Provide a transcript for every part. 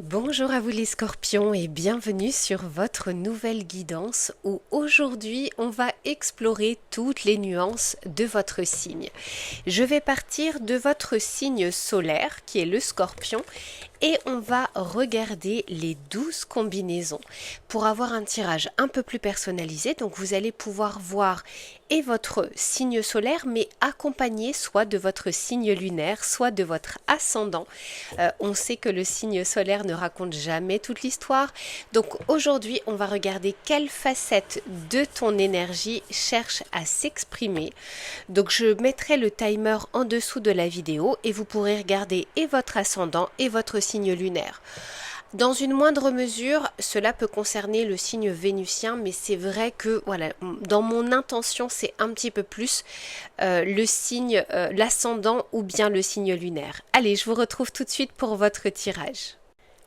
Bonjour à vous les scorpions et bienvenue sur votre nouvelle guidance où aujourd'hui on va explorer toutes les nuances de votre signe. Je vais partir de votre signe solaire qui est le scorpion et on va regarder les 12 combinaisons pour avoir un tirage un peu plus personnalisé. Donc vous allez pouvoir voir et votre signe solaire mais accompagné soit de votre signe lunaire, soit de votre ascendant. On sait que le signe solaire ne raconte jamais toute l'histoire. Donc aujourd'hui, on va regarder quelle facette de ton énergie cherche à s'exprimer. Donc je mettrai le timer en dessous de la vidéo et vous pourrez regarder et votre ascendant et votre signe lunaire. Dans une moindre mesure, cela peut concerner le signe vénusien, mais c'est vrai que voilà, dans mon intention, c'est un petit peu plus le signe, l'ascendant ou bien le signe lunaire. Allez, je vous retrouve tout de suite pour votre tirage.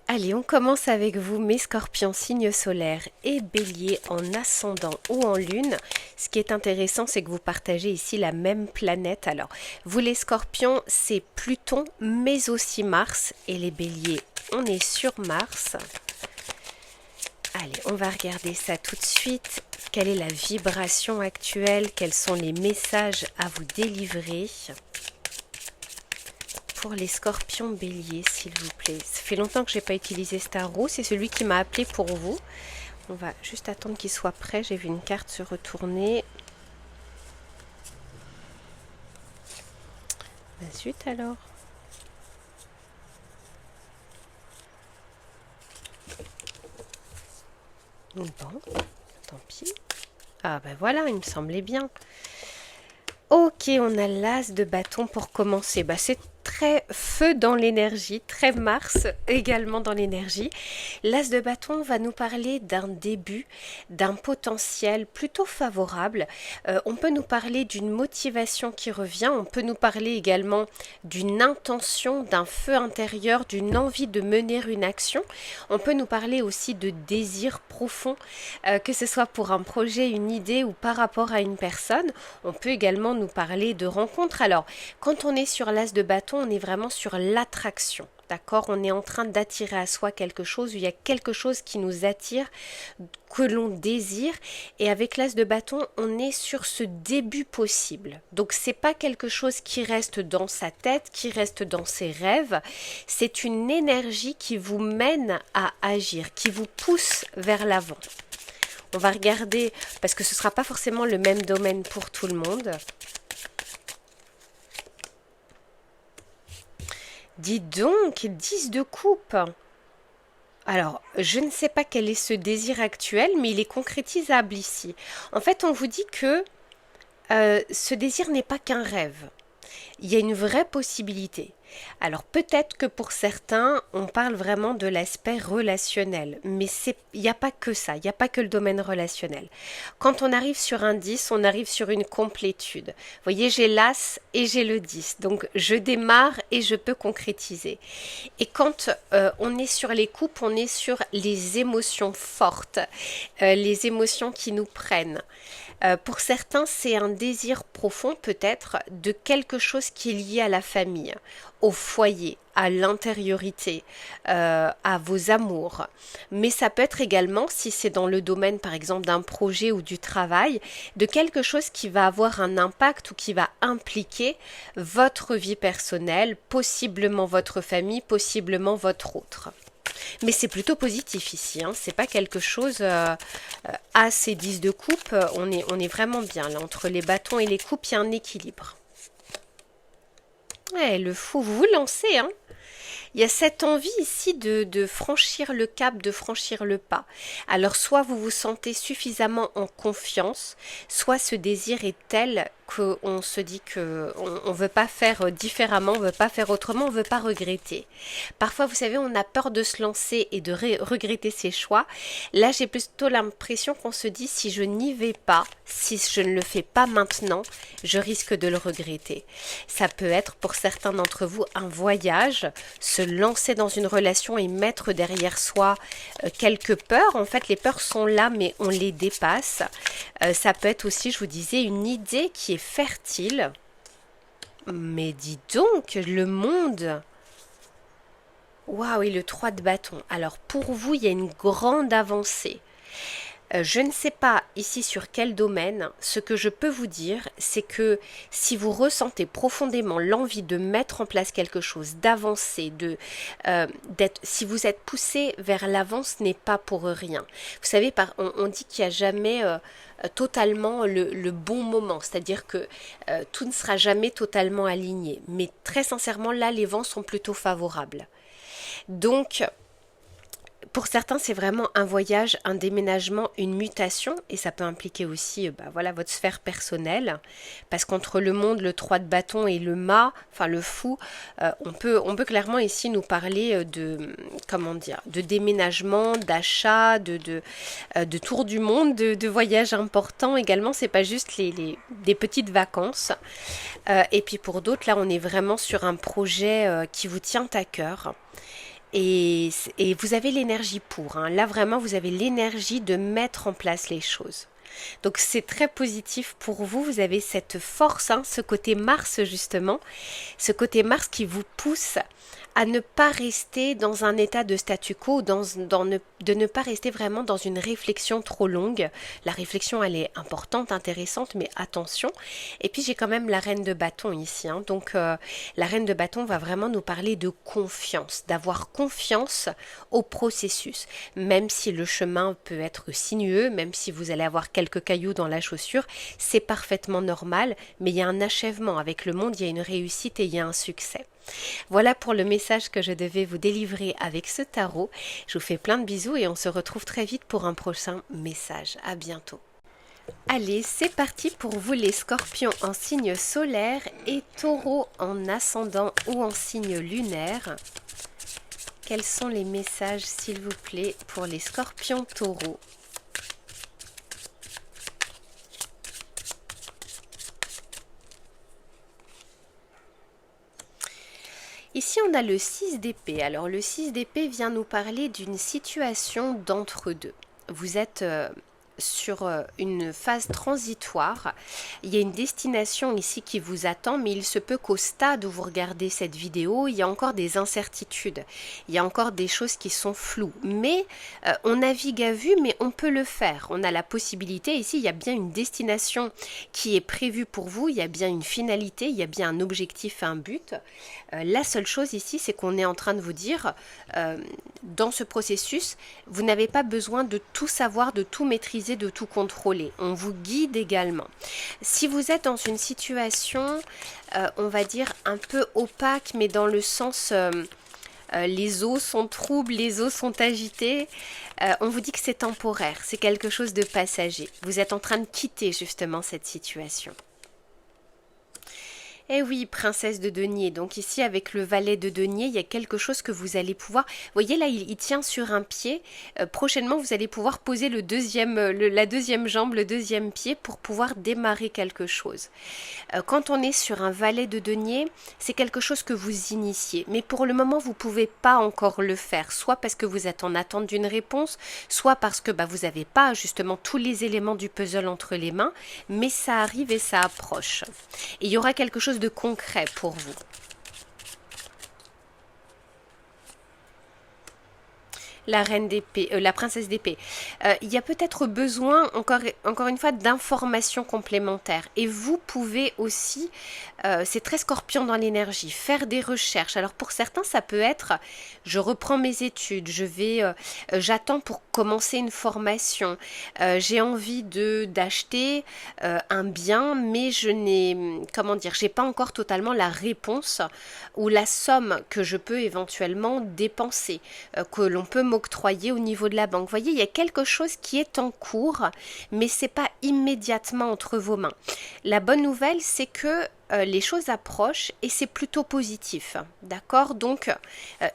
Allez, on commence avec vous, mes scorpions, signe solaire et bélier en ascendant ou en lune. Ce qui est intéressant, c'est que vous partagez ici la même planète. Alors, vous les scorpions, c'est Pluton, mais aussi Mars. Et les béliers, on est sur Mars. Allez, on va regarder ça tout de suite. Quelle est la vibration actuelle? Quels sont les messages à vous délivrer? Pour les scorpions béliers, s'il vous plaît. Ça fait longtemps que je n'ai pas utilisé Starro, c'est celui qui m'a appelé pour vous. On va juste attendre qu'il soit prêt, j'ai vu une carte se retourner. Ben zut alors. Bon, tant pis. Ah ben voilà, il me semblait bien. Ok, on a l'as de bâton pour commencer. Bah, c'est très feu dans l'énergie, très Mars également dans l'énergie. L'as de bâton va nous parler d'un début, d'un potentiel plutôt favorable. On peut nous parler d'une motivation qui revient, on peut nous parler également d'une intention, d'un feu intérieur, d'une envie de mener une action. On peut nous parler aussi de désir profond, que ce soit pour un projet, une idée ou par rapport à une personne. On peut également nous parler de rencontres. Alors, quand on est sur l'as de bâton, on est vraiment sur l'attraction. D'accord? On est en train d'attirer à soi quelque chose, où il y a quelque chose qui nous attire, que l'on désire. Et avec l'as de bâton, on est sur ce début possible. Donc, c'est pas quelque chose qui reste dans sa tête, qui reste dans ses rêves. C'est une énergie qui vous mène à agir, qui vous pousse vers l'avant. On va regarder, parce que ce ne sera pas forcément le même domaine pour tout le monde. Dis donc, 10 de coupe. Alors, je ne sais pas quel est ce désir actuel, mais il est concrétisable ici. En fait, on vous dit que ce désir n'est pas qu'un rêve. Il y a une vraie possibilité. Alors peut-être que pour certains, on parle vraiment de l'aspect relationnel, mais il n'y a pas que ça, il n'y a pas que le domaine relationnel. Quand on arrive sur un 10, on arrive sur une complétude. Vous voyez, j'ai l'as et j'ai le 10, donc je démarre et je peux concrétiser. Et quand on est sur les coupes, on est sur les émotions fortes, les émotions qui nous prennent. Pour certains, c'est un désir profond peut-être de quelque chose qui est lié à la famille, au foyer, à l'intériorité, à vos amours. Mais ça peut être également, si c'est dans le domaine par exemple d'un projet ou du travail, de quelque chose qui va avoir un impact ou qui va impliquer votre vie personnelle, possiblement votre famille, possiblement votre autre. Mais c'est plutôt positif ici, hein. C'est pas quelque chose à ces 10 de coupe, on est vraiment bien là, entre les bâtons et les coupes, il y a un équilibre. Ouais, le fou, vous vous lancez, hein. Il y a cette envie ici de franchir le cap, de franchir le pas. Alors soit vous vous sentez suffisamment en confiance, soit ce désir est tel qu'on se dit qu'on ne veut pas faire différemment, on ne veut pas faire autrement, on ne veut pas regretter. Parfois, vous savez, on a peur de se lancer et de regretter ses choix. Là, j'ai plutôt l'impression qu'on se dit, si je n'y vais pas, si je ne le fais pas maintenant, je risque de le regretter. Ça peut être pour certains d'entre vous un voyage, se lancer dans une relation et mettre derrière soi quelques peurs. En fait, les peurs sont là, mais on les dépasse. Ça peut être aussi, je vous disais, une idée qui est fertile. Mais dis donc, le monde, Waouh, et le 3 de bâton. Alors pour vous, il y a une grande avancée. Je ne sais pas ici sur quel domaine. Ce que je peux vous dire, c'est que si vous ressentez profondément l'envie de mettre en place quelque chose, d'avancer, si vous êtes poussé vers l'avant, ce n'est pas pour rien. Vous savez, on dit qu'il n'y a jamais totalement le bon moment, c'est-à-dire que tout ne sera jamais totalement aligné. Mais très sincèrement, là, les vents sont plutôt favorables. Donc, pour certains, c'est vraiment un voyage, un déménagement, une mutation, et ça peut impliquer aussi voilà, votre sphère personnelle, parce qu'entre le monde, le 3 de bâton et le mât, enfin le fou, on peut clairement ici nous parler comment dire, de déménagement, d'achat, de tour du monde, de voyages importants également, c'est pas juste des petites vacances. Et puis pour d'autres, là, on est vraiment sur un projet qui vous tient à cœur. Et vous avez l'énergie pour, hein. Là vraiment vous avez l'énergie de mettre en place les choses. Donc c'est très positif pour vous, vous avez cette force, hein, ce côté Mars justement, ce côté Mars qui vous pousse à ne pas rester dans un état de statu quo, de ne pas rester vraiment dans une réflexion trop longue. La réflexion, elle est importante, intéressante, mais attention. Et puis j'ai quand même la reine de bâton ici, hein. Donc la reine de bâton va vraiment nous parler de confiance, d'avoir confiance au processus. Même si le chemin peut être sinueux, même si vous allez avoir quelques cailloux dans la chaussure, c'est parfaitement normal, mais il y a un achèvement. Avec le monde, il y a une réussite et il y a un succès. Voilà pour le message que je devais vous délivrer avec ce tarot. Je vous fais plein de bisous et on se retrouve très vite pour un prochain message. À bientôt. Allez, c'est parti pour vous les scorpions en signe solaire et taureau en ascendant ou en signe lunaire. Quels sont les messages, s'il vous plaît, pour les scorpions taureaux ? Ici, on a le 6 d'épée. Alors, le 6 d'épée vient nous parler d'une situation d'entre-deux. Vous êtes sur une phase transitoire. Il y a une destination ici qui vous attend, mais il se peut qu'au stade où vous regardez cette vidéo, il y a encore des incertitudes. Il y a encore des choses qui sont floues. Mais on navigue à vue, mais on peut le faire. On a la possibilité. Ici, il y a bien une destination qui est prévue pour vous. Il y a bien une finalité. Il y a bien un objectif, un but. La seule chose ici, c'est qu'on est en train de vous dire, dans ce processus, vous n'avez pas besoin de tout savoir, de tout maîtriser, de tout contrôler. On vous guide également. Si vous êtes dans une situation, on va dire un peu opaque, mais dans le sens les eaux sont troubles, les eaux sont agitées, on vous dit que c'est temporaire, c'est quelque chose de passager. Vous êtes en train de quitter justement cette situation. Eh oui, princesse de denier. Donc ici, avec le valet de denier, il y a quelque chose que vous allez pouvoir... Vous voyez, là, il tient sur un pied. Prochainement, vous allez pouvoir poser la deuxième jambe, le deuxième pied pour pouvoir démarrer quelque chose. Quand on est sur un valet de denier, c'est quelque chose que vous initiez. Mais pour le moment, vous ne pouvez pas encore le faire. Soit parce que vous êtes en attente d'une réponse, soit parce que vous n'avez pas justement tous les éléments du puzzle entre les mains. Mais ça arrive et ça approche. Et il y aura quelque chose de concret pour vous. La reine d'épée, la princesse d'épée. Il y a peut-être besoin, encore une fois, d'informations complémentaires. Et vous pouvez aussi, c'est très scorpion dans l'énergie, faire des recherches. Alors pour certains, ça peut être, je reprends mes études, j'attends pour commencer une formation, j'ai envie d'acheter un bien, mais j'ai pas encore totalement la réponse ou la somme que je peux éventuellement dépenser, que l'on peut m'octroyer au niveau de la banque. Vous voyez, il y a quelque chose qui est en cours, mais c'est pas immédiatement entre vos mains. La bonne nouvelle, c'est que les choses approchent et c'est plutôt positif. D'accord? Donc,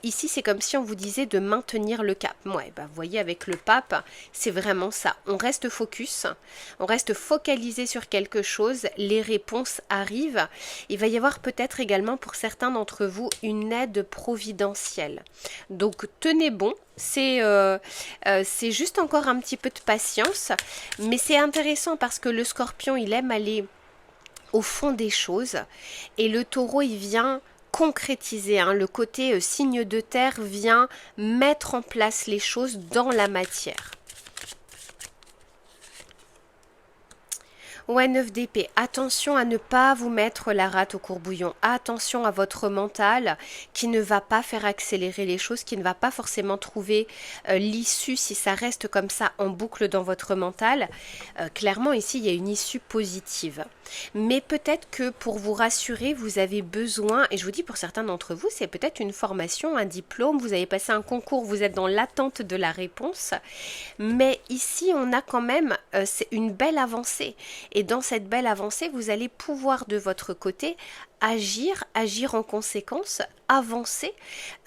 ici, c'est comme si on vous disait de maintenir le cap. Ouais, vous voyez, avec le pape, c'est vraiment ça. On reste focus, on reste focalisé sur quelque chose, les réponses arrivent. Il va y avoir peut-être également pour certains d'entre vous une aide providentielle. Donc, tenez bon. C'est juste encore un petit peu de patience, mais c'est intéressant parce que le scorpion, il aime aller au fond des choses et le taureau, il vient concrétiser, hein. Le côté signe de terre vient mettre en place les choses dans la matière. Ouais, 9 d'épée. Attention à ne pas vous mettre la rate au courbouillon. Attention à votre mental qui ne va pas faire accélérer les choses, qui ne va pas forcément trouver l'issue si ça reste comme ça en boucle dans votre mental. Clairement, ici, il y a une issue positive. Mais peut-être que pour vous rassurer, vous avez besoin, et je vous dis pour certains d'entre vous, c'est peut-être une formation, un diplôme, vous avez passé un concours, vous êtes dans l'attente de la réponse. Mais ici, on a quand même c'est une belle avancée. Et dans cette belle avancée, vous allez pouvoir de votre côté agir en conséquence, avancer.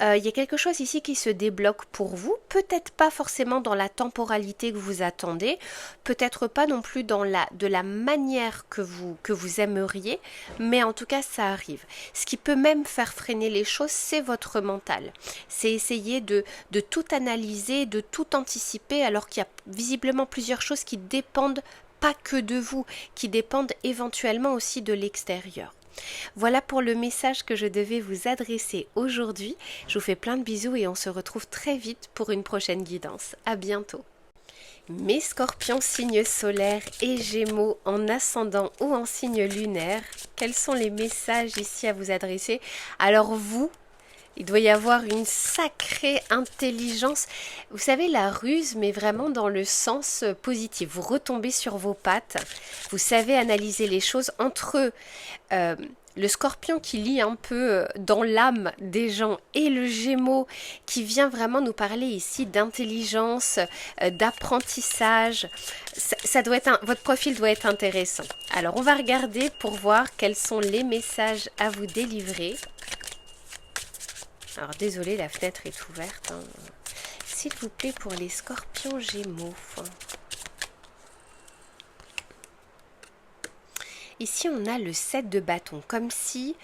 Il y a quelque chose ici qui se débloque pour vous, peut-être pas forcément dans la temporalité que vous attendez, peut-être pas non plus de la manière que vous aimeriez, mais en tout cas ça arrive. Ce qui peut même faire freiner les choses, c'est votre mental. C'est essayer de tout analyser, de tout anticiper, alors qu'il y a visiblement plusieurs choses qui dépendent pas que de vous, qui dépendent éventuellement aussi de l'extérieur. Voilà pour le message que je devais vous adresser aujourd'hui. Je vous fais plein de bisous et on se retrouve très vite pour une prochaine guidance. À bientôt. Mes scorpions, signes solaires et gémeaux en ascendant ou en signe lunaire, quels sont les messages ici à vous adresser? Alors vous, il doit y avoir une sacrée intelligence. Vous savez, la ruse, mais vraiment dans le sens positif. Vous retombez sur vos pattes. Vous savez analyser les choses entre le scorpion qui lit un peu dans l'âme des gens et le gémeau qui vient vraiment nous parler ici d'intelligence, d'apprentissage. Ça doit être votre profil doit être intéressant. Alors, on va regarder pour voir quels sont les messages à vous délivrer. Alors désolé, la fenêtre est ouverte. Hein. S'il vous plaît, pour les scorpions gémeaux. Ici, on a le 7 de bâton, comme si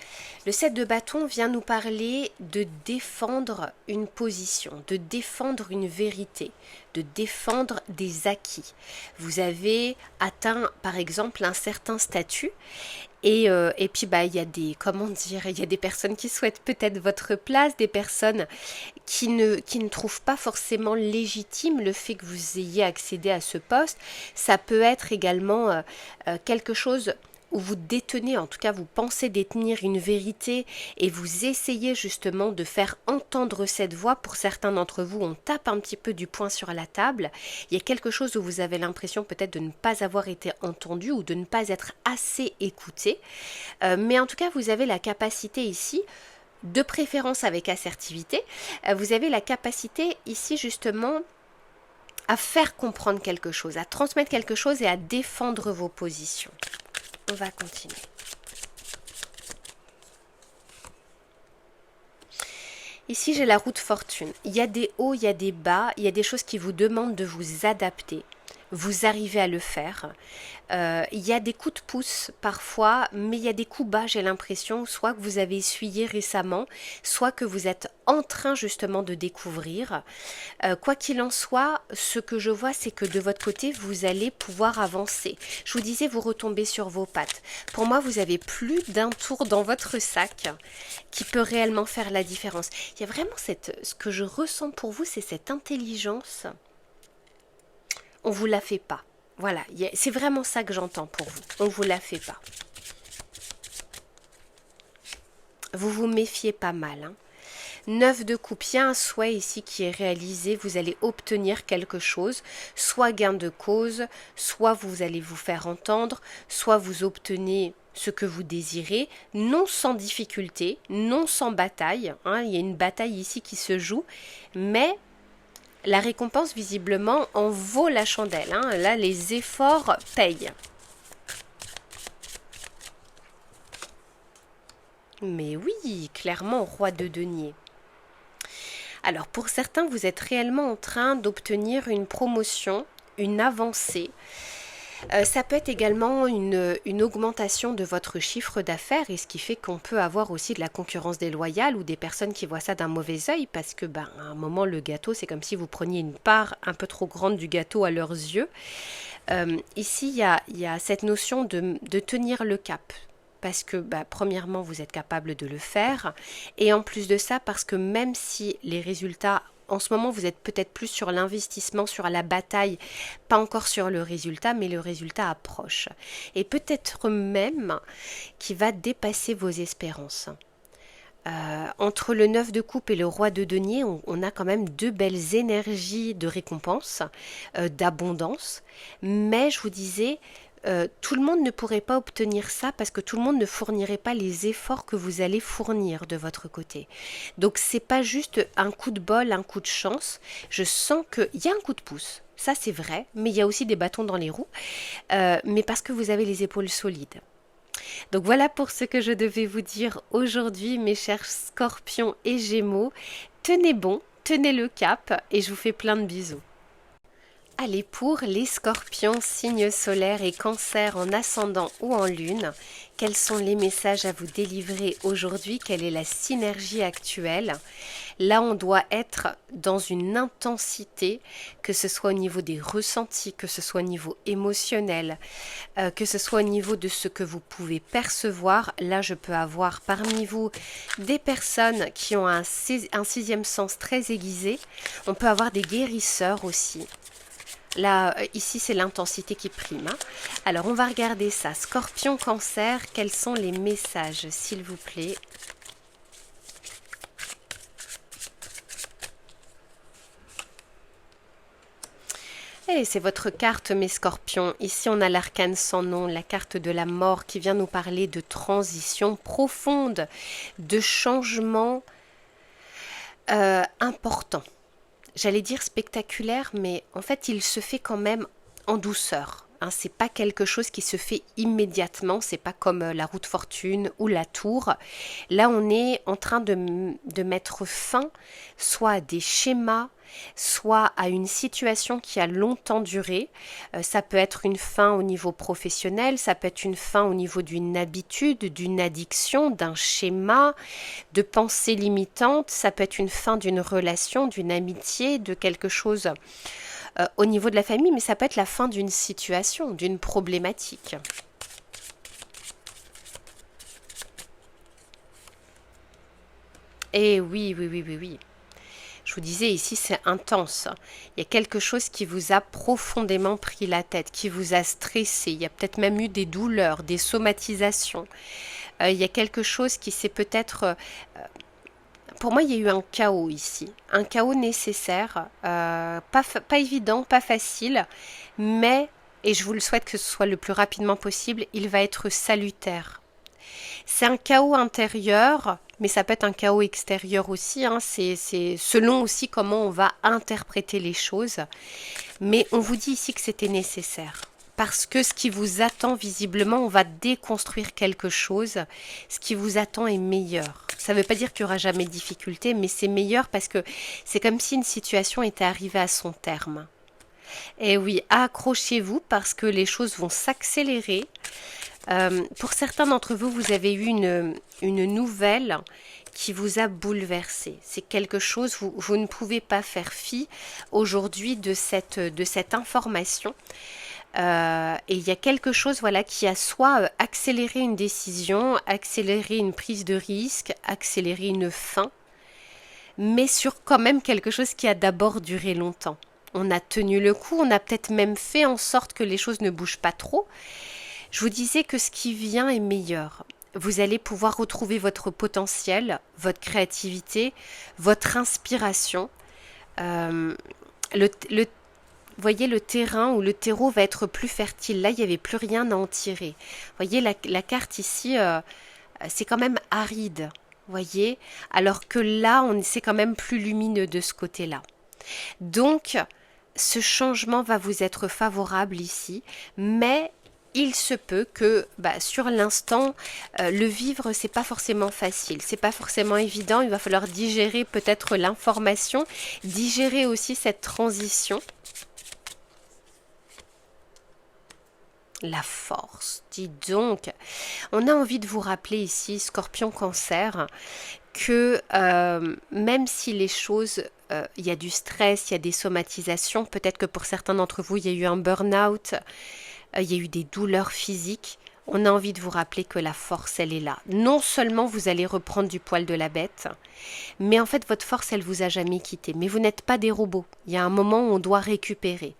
le 7 de bâton vient nous parler de défendre une position, de défendre une vérité, de défendre des acquis. Vous avez atteint, par exemple, un certain statut et puis il y a il y a des personnes qui souhaitent peut-être votre place, des personnes qui ne trouvent pas forcément légitime le fait que vous ayez accédé à ce poste. Ça peut être également quelque chose où vous détenez, en tout cas vous pensez détenir une vérité et vous essayez justement de faire entendre cette voix. Pour certains d'entre vous, on tape un petit peu du poing sur la table. Il y a quelque chose où vous avez l'impression peut-être de ne pas avoir été entendu ou de ne pas être assez écouté. Mais en tout cas, vous avez la capacité ici, de préférence avec assertivité, vous avez la capacité ici justement à faire comprendre quelque chose, à transmettre quelque chose et à défendre vos positions. On va continuer. Ici, j'ai la roue de fortune. Il y a des hauts, il y a des bas, il y a des choses qui vous demandent de vous adapter. Vous arrivez à le faire. Il y a des coups de pouce parfois, mais il y a des coups bas, j'ai l'impression, soit que vous avez essuyé récemment, soit que vous êtes en train justement de découvrir. Quoi qu'il en soit, ce que je vois, c'est que de votre côté, vous allez pouvoir avancer. Je vous disais, vous retombez sur vos pattes. Pour moi, vous avez plus d'un tour dans votre sac qui peut réellement faire la différence. Il y a vraiment ce que je ressens pour vous, c'est cette intelligence. On ne vous la fait pas. Voilà, c'est vraiment ça que j'entends pour vous. On ne vous la fait pas. Vous vous méfiez pas mal. Hein. 9 de coupe, il y a un souhait ici qui est réalisé. Vous allez obtenir quelque chose, soit gain de cause, soit vous allez vous faire entendre, soit vous obtenez ce que vous désirez, non sans difficulté, non sans bataille. Hein. Il y a une bataille ici qui se joue, mais la récompense, visiblement, en vaut la chandelle. Hein. Là, les efforts payent. Mais oui, clairement, roi de denier. Alors, pour certains, vous êtes réellement en train d'obtenir une promotion, une avancée. Ça peut être également une augmentation de votre chiffre d'affaires, et ce qui fait qu'on peut avoir aussi de la concurrence déloyale ou des personnes qui voient ça d'un mauvais œil parce que à un moment le gâteau, c'est comme si vous preniez une part un peu trop grande du gâteau à leurs yeux. Ici, il y a cette notion de tenir le cap. parce que premièrement, vous êtes capable de le faire, et en plus de ça, parce que même si les résultats, en ce moment, vous êtes peut-être plus sur l'investissement, sur la bataille, pas encore sur le résultat, mais le résultat approche. Et peut-être même qu'il va dépasser vos espérances. Entre le 9 de coupe et le roi de denier, on a quand même deux belles énergies de récompense, d'abondance. Mais je vous disais, tout le monde ne pourrait pas obtenir ça parce que tout le monde ne fournirait pas les efforts que vous allez fournir de votre côté. Donc c'est pas juste un coup de bol, un coup de chance. Je sens qu'il y a un coup de pouce. Ça c'est vrai, mais il y a aussi des bâtons dans les roues. Mais parce que vous avez les épaules solides. Donc voilà pour ce que je devais vous dire aujourd'hui, mes chers scorpions et gémeaux. Tenez bon, tenez le cap et je vous fais plein de bisous. Allez, pour les scorpions, signes solaires et cancer en ascendant ou en lune, quels sont les messages à vous délivrer aujourd'hui? Quelle est la synergie actuelle? Là, on doit être dans une intensité, que ce soit au niveau des ressentis, que ce soit au niveau émotionnel, que ce soit au niveau de ce que vous pouvez percevoir. Là, je peux avoir parmi vous des personnes qui ont un sixième sens très aiguisé. On peut avoir des guérisseurs aussi. Là, ici, c'est l'intensité qui prime. Alors, on va regarder ça. Scorpion, cancer, quels sont les messages, s'il vous plaît? Et c'est votre carte, mes scorpions. Ici, on a l'arcane sans nom, la carte de la mort qui vient nous parler de transition profonde, de changement important. J'allais dire spectaculaire, mais en fait, il se fait quand même en douceur. C'est pas quelque chose qui se fait immédiatement, c'est pas comme la roue de fortune ou la tour. Là, on est en train de mettre fin soit à des schémas, soit à une situation qui a longtemps duré. Ça peut être une fin au niveau professionnel, ça peut être une fin au niveau d'une habitude, d'une addiction, d'un schéma, de pensée limitante, ça peut être une fin d'une relation, d'une amitié, de quelque chose au niveau de la famille, mais ça peut être la fin d'une situation, d'une problématique. Et oui, oui, oui, oui, oui. Je vous disais ici, c'est intense. Il y a quelque chose qui vous a profondément pris la tête, qui vous a stressé. Il y a peut-être même eu des douleurs, des somatisations. Il y a quelque chose qui s'est peut-être... pour moi, il y a eu un chaos ici. Un chaos nécessaire, pas évident, pas facile, mais, et je vous le souhaite que ce soit le plus rapidement possible, il va être salutaire. C'est un chaos intérieur, mais ça peut être un chaos extérieur aussi. C'est selon aussi comment on va interpréter les choses. Mais on vous dit ici que c'était nécessaire. Parce que ce qui vous attend, visiblement, on va déconstruire quelque chose. Ce qui vous attend est meilleur. Ça ne veut pas dire qu'il n'y aura jamais de difficulté, mais c'est meilleur parce que c'est comme si une situation était arrivée à son terme. Et oui, accrochez-vous parce que les choses vont s'accélérer. Pour certains d'entre vous, vous avez eu une nouvelle qui vous a bouleversé. C'est quelque chose, vous ne pouvez pas faire fi aujourd'hui de cette information. Et il y a quelque chose qui a soit accéléré une décision, accéléré une prise de risque, accéléré une fin, mais sur quand même quelque chose qui a d'abord duré longtemps. On a tenu le coup, on a peut-être même fait en sorte que les choses ne bougent pas trop. Je vous disais que ce qui vient est meilleur. Vous allez pouvoir retrouver votre potentiel, votre créativité, votre inspiration. Voyez, le terrain ou le terreau va être plus fertile. Là, il n'y avait plus rien à en tirer. Voyez, la carte ici, c'est quand même aride. Voyez, alors que là, c'est quand même plus lumineux de ce côté-là. Donc, ce changement va vous être favorable ici, mais il se peut que sur l'instant, le vivre, c'est pas forcément facile, c'est pas forcément évident. Il va falloir digérer peut-être l'information, digérer aussi cette transition. La force, dis donc. On a envie de vous rappeler ici, Scorpion Cancer, que même si les choses, il y a du stress, il y a des somatisations, peut-être que pour certains d'entre vous, il y a eu un burn-out, il y a eu des douleurs physiques, on a envie de vous rappeler que la force, elle est là. Non seulement vous allez reprendre du poil de la bête, mais en fait, votre force, elle vous a jamais quitté. Mais vous n'êtes pas des robots. Il y a un moment où on doit récupérer.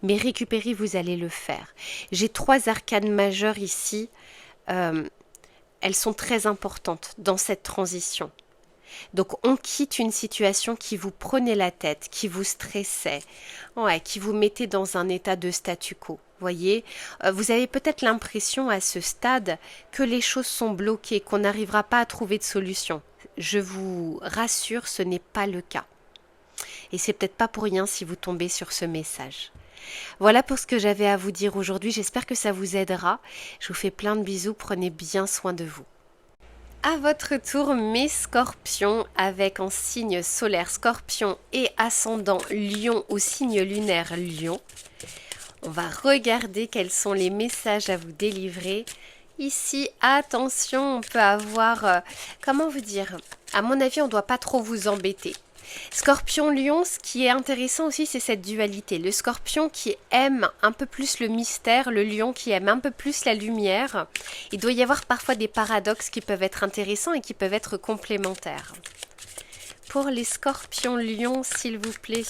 Mais récupérer, vous allez le faire. J'ai 3 arcanes majeures ici. Elles sont très importantes dans cette transition. Donc on quitte une situation qui vous prenait la tête, qui vous stressait, ouais, qui vous mettait dans un état de statu quo. Voyez, vous avez peut-être l'impression à ce stade que les choses sont bloquées, qu'on n'arrivera pas à trouver de solution. Je vous rassure, ce n'est pas le cas. Et c'est peut-être pas pour rien si vous tombez sur ce message. Voilà pour ce que j'avais à vous dire aujourd'hui. J'espère que ça vous aidera. Je vous fais plein de bisous. Prenez bien soin de vous. À votre tour, mes scorpions, avec en signe solaire scorpion et ascendant lion au signe lunaire lion. On va regarder quels sont les messages à vous délivrer. Ici, attention, on peut avoir, comment vous dire, à mon avis, on ne doit pas trop vous embêter. Scorpion-Lion, ce qui est intéressant aussi, c'est cette dualité. Le Scorpion qui aime un peu plus le mystère, le Lion qui aime un peu plus la lumière. Il doit y avoir parfois des paradoxes qui peuvent être intéressants et qui peuvent être complémentaires. Pour les Scorpions-Lion, s'il vous plaît.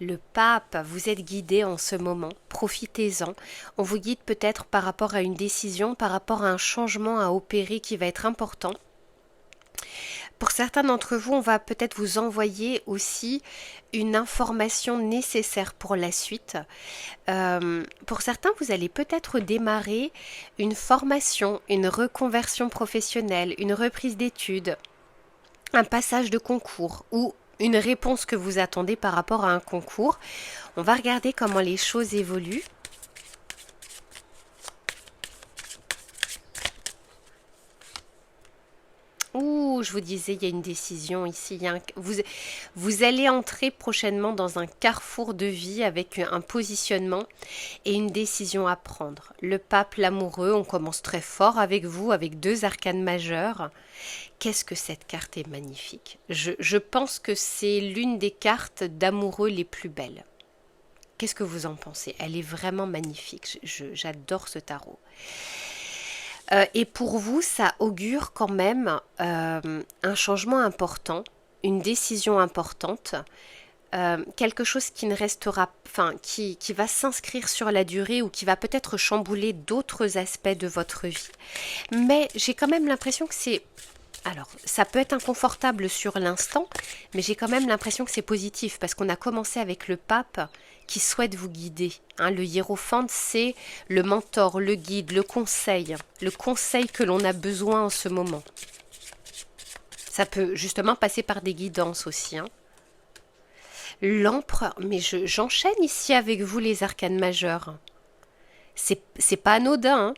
Le pape, vous êtes guidé en ce moment, profitez-en. On vous guide peut-être par rapport à une décision, par rapport à un changement à opérer qui va être important. Pour certains d'entre vous, on va peut-être vous envoyer aussi une information nécessaire pour la suite. Pour certains, vous allez peut-être démarrer une formation, une reconversion professionnelle, une reprise d'études, un passage de concours ou une réponse que vous attendez par rapport à un concours. On va regarder comment les choses évoluent. Ouh, je vous disais, il y a une décision ici. Vous allez entrer prochainement dans un carrefour de vie avec un positionnement et une décision à prendre. Le pape, l'amoureux, on commence très fort avec vous, avec 2 arcanes majeures. Qu'est-ce que cette carte est magnifique. Je pense que c'est l'une des cartes d'amoureux les plus belles. Qu'est-ce que vous en pensez? Elle est vraiment magnifique. J'adore ce tarot. Et pour vous, ça augure quand même un changement important, une décision importante, quelque chose qui ne restera, qui va s'inscrire sur la durée ou qui va peut-être chambouler d'autres aspects de votre vie. Mais j'ai quand même l'impression que c'est... Alors, ça peut être inconfortable sur l'instant, mais j'ai quand même l'impression que c'est positif parce qu'on a commencé avec le pape qui souhaite vous guider. Le hiérophante, c'est le mentor, le guide, le conseil que l'on a besoin en ce moment. Ça peut justement passer par des guidances aussi. L'empereur, mais j'enchaîne ici avec vous les arcanes majeures. C'est pas anodin.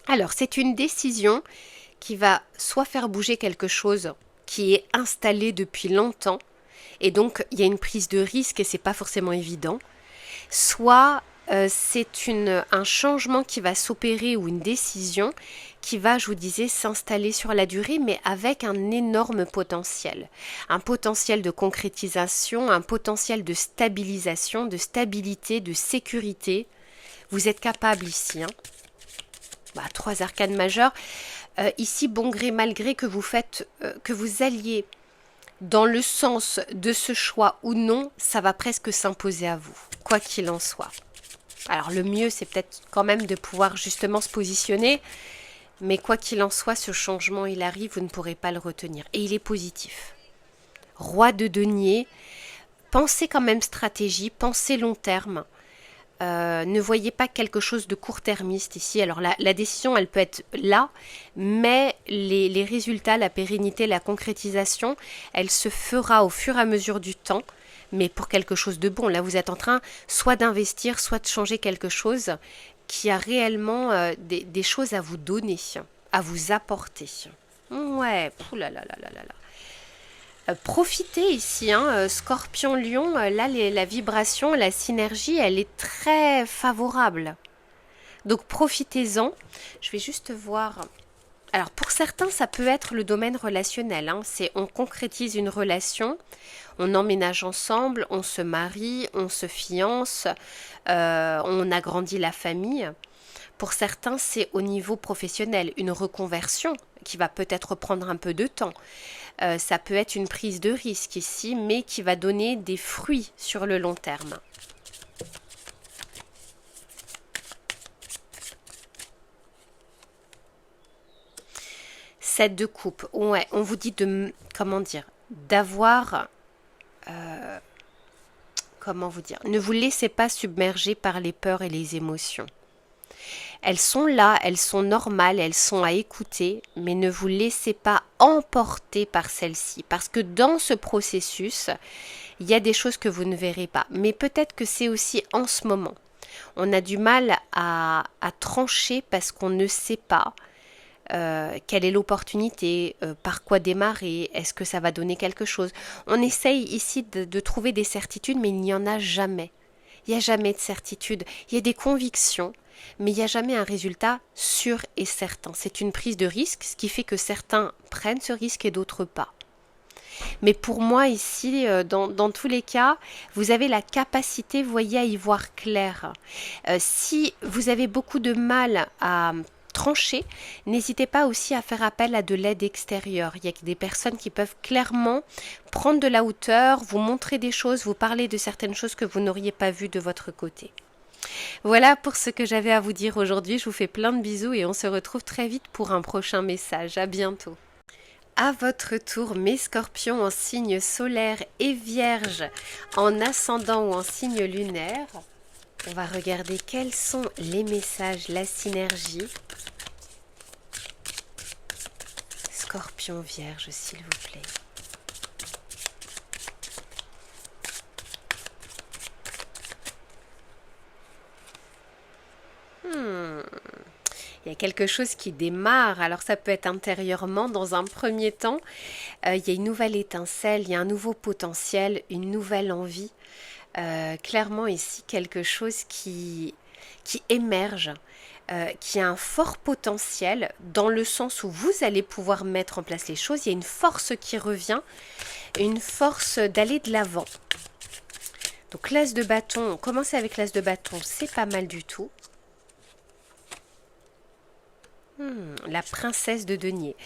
Alors, c'est une décision qui va soit faire bouger quelque chose qui est installé depuis longtemps, et donc il y a une prise de risque et c'est pas forcément évident, soit c'est un changement qui va s'opérer ou une décision qui va, je vous disais, s'installer sur la durée, mais avec un énorme potentiel. Un potentiel de concrétisation, un potentiel de stabilisation, de stabilité, de sécurité. Vous êtes capable ici. 3 arcanes majeures. Ici, bon gré, mal gré que vous alliez dans le sens de ce choix ou non, ça va presque s'imposer à vous, quoi qu'il en soit. Alors le mieux, c'est peut-être quand même de pouvoir justement se positionner, mais quoi qu'il en soit, ce changement, il arrive, vous ne pourrez pas le retenir. Et il est positif. Roi de denier, pensez quand même stratégie, pensez long terme. Ne voyez pas quelque chose de court-termiste ici. Alors la décision, elle peut être là, mais les résultats, la pérennité, la concrétisation, elle se fera au fur et à mesure du temps, mais pour quelque chose de bon. Là, vous êtes en train soit d'investir, soit de changer quelque chose qui a réellement des choses à vous donner, à vous apporter. Ouais, oulalalala. Profitez ici, Scorpion-Lion, là la vibration, la synergie, elle est très favorable. Donc profitez-en. Je vais juste voir Alors pour certains, ça peut être le domaine relationnel, hein. C'est on concrétise une relation, on emménage ensemble, on se marie, on se fiance, on agrandit la famille. Pour certains, c'est au niveau professionnel, une reconversion qui va peut-être prendre un peu de temps. Ça peut être une prise de risque ici, mais qui va donner des fruits sur le long terme. Sept de coupe, ouais, on vous dit de, comment dire, d'avoir, comment vous dire, ne vous laissez pas submerger par les peurs et les émotions. Elles sont là, elles sont normales, elles sont à écouter, mais ne vous laissez pas emporter par celles-ci, parce que dans ce processus, il y a des choses que vous ne verrez pas, mais peut-être que c'est aussi en ce moment. On a du mal à trancher parce qu'on ne sait pas quelle est l'opportunité, par quoi démarrer, est-ce que ça va donner quelque chose. On essaye ici de trouver des certitudes, mais il n'y en a jamais. Il n'y a jamais de certitude. Il y a des convictions, mais il n'y a jamais un résultat sûr et certain. C'est une prise de risque, ce qui fait que certains prennent ce risque et d'autres pas. Mais pour moi ici, dans tous les cas, vous avez la capacité, vous voyez, à y voir clair. Si vous avez beaucoup de mal à trancher, n'hésitez pas aussi à faire appel à de l'aide extérieure. Il y a des personnes qui peuvent clairement prendre de la hauteur, vous montrer des choses, vous parler de certaines choses que vous n'auriez pas vues de votre côté. Voilà pour ce que j'avais à vous dire aujourd'hui. Je vous fais plein de bisous et on se retrouve très vite pour un prochain message. À bientôt. À votre tour, mes scorpions en signe solaire et vierge, en ascendant ou en signe lunaire, on va regarder quels sont les messages, la synergie. Scorpion vierge, s'il vous plaît. Il y a quelque chose qui démarre, alors ça peut être intérieurement dans un premier temps, il y a une nouvelle étincelle, il y a un nouveau potentiel, une nouvelle envie. Clairement ici quelque chose qui émerge, qui a un fort potentiel dans le sens où vous allez pouvoir mettre en place les choses. Il y a une force qui revient, une force d'aller de l'avant. Donc l'as de bâton, on commence avec l'as de bâton, c'est pas mal du tout. La princesse de denier.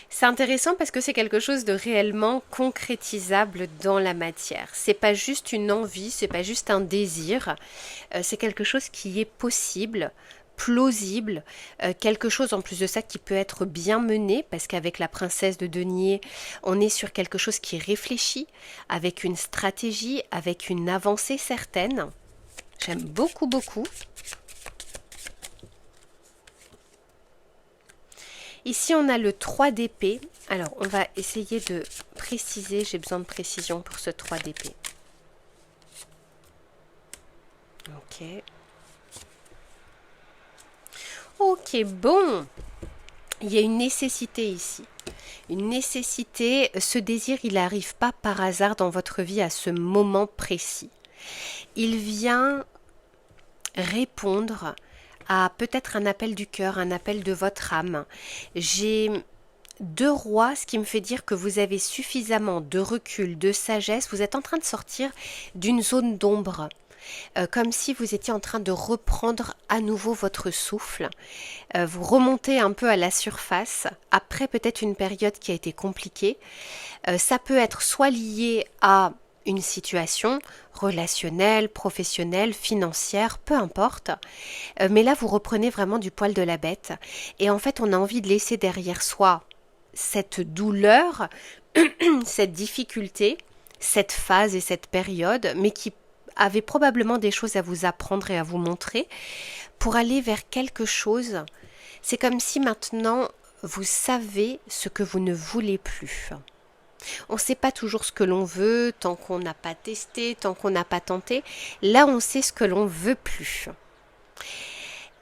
C'est intéressant parce que c'est quelque chose de réellement concrétisable dans la matière. C'est pas juste une envie, c'est pas juste un désir, c'est quelque chose qui est possible, plausible, quelque chose en plus de ça qui peut être bien mené, parce qu'avec la princesse de denier, on est sur quelque chose qui est réfléchi, avec une stratégie, avec une avancée certaine. J'aime beaucoup, beaucoup. Ici, on a le 3 d'épée. Alors, on va essayer de préciser. J'ai besoin de précision pour ce 3 d'épée. Ok. Ok, bon. Il y a une nécessité ici. Une nécessité. Ce désir, il n'arrive pas par hasard dans votre vie à ce moment précis. Il vient répondre à peut-être un appel du cœur, un appel de votre âme. J'ai 2 rois, ce qui me fait dire que vous avez suffisamment de recul, de sagesse. Vous êtes en train de sortir d'une zone d'ombre, comme si vous étiez en train de reprendre à nouveau votre souffle. Vous remontez un peu à la surface, après peut-être une période qui a été compliquée. Ça peut être soit lié à une situation relationnelle, professionnelle, financière, peu importe. Mais là, vous reprenez vraiment du poil de la bête. Et en fait, on a envie de laisser derrière soi cette douleur, cette difficulté, cette phase et cette période, mais qui avait probablement des choses à vous apprendre et à vous montrer pour aller vers quelque chose. C'est comme si maintenant, vous savez ce que vous ne voulez plus. On ne sait pas toujours ce que l'on veut tant qu'on n'a pas testé, tant qu'on n'a pas tenté. Là, on sait ce que l'on veut plus.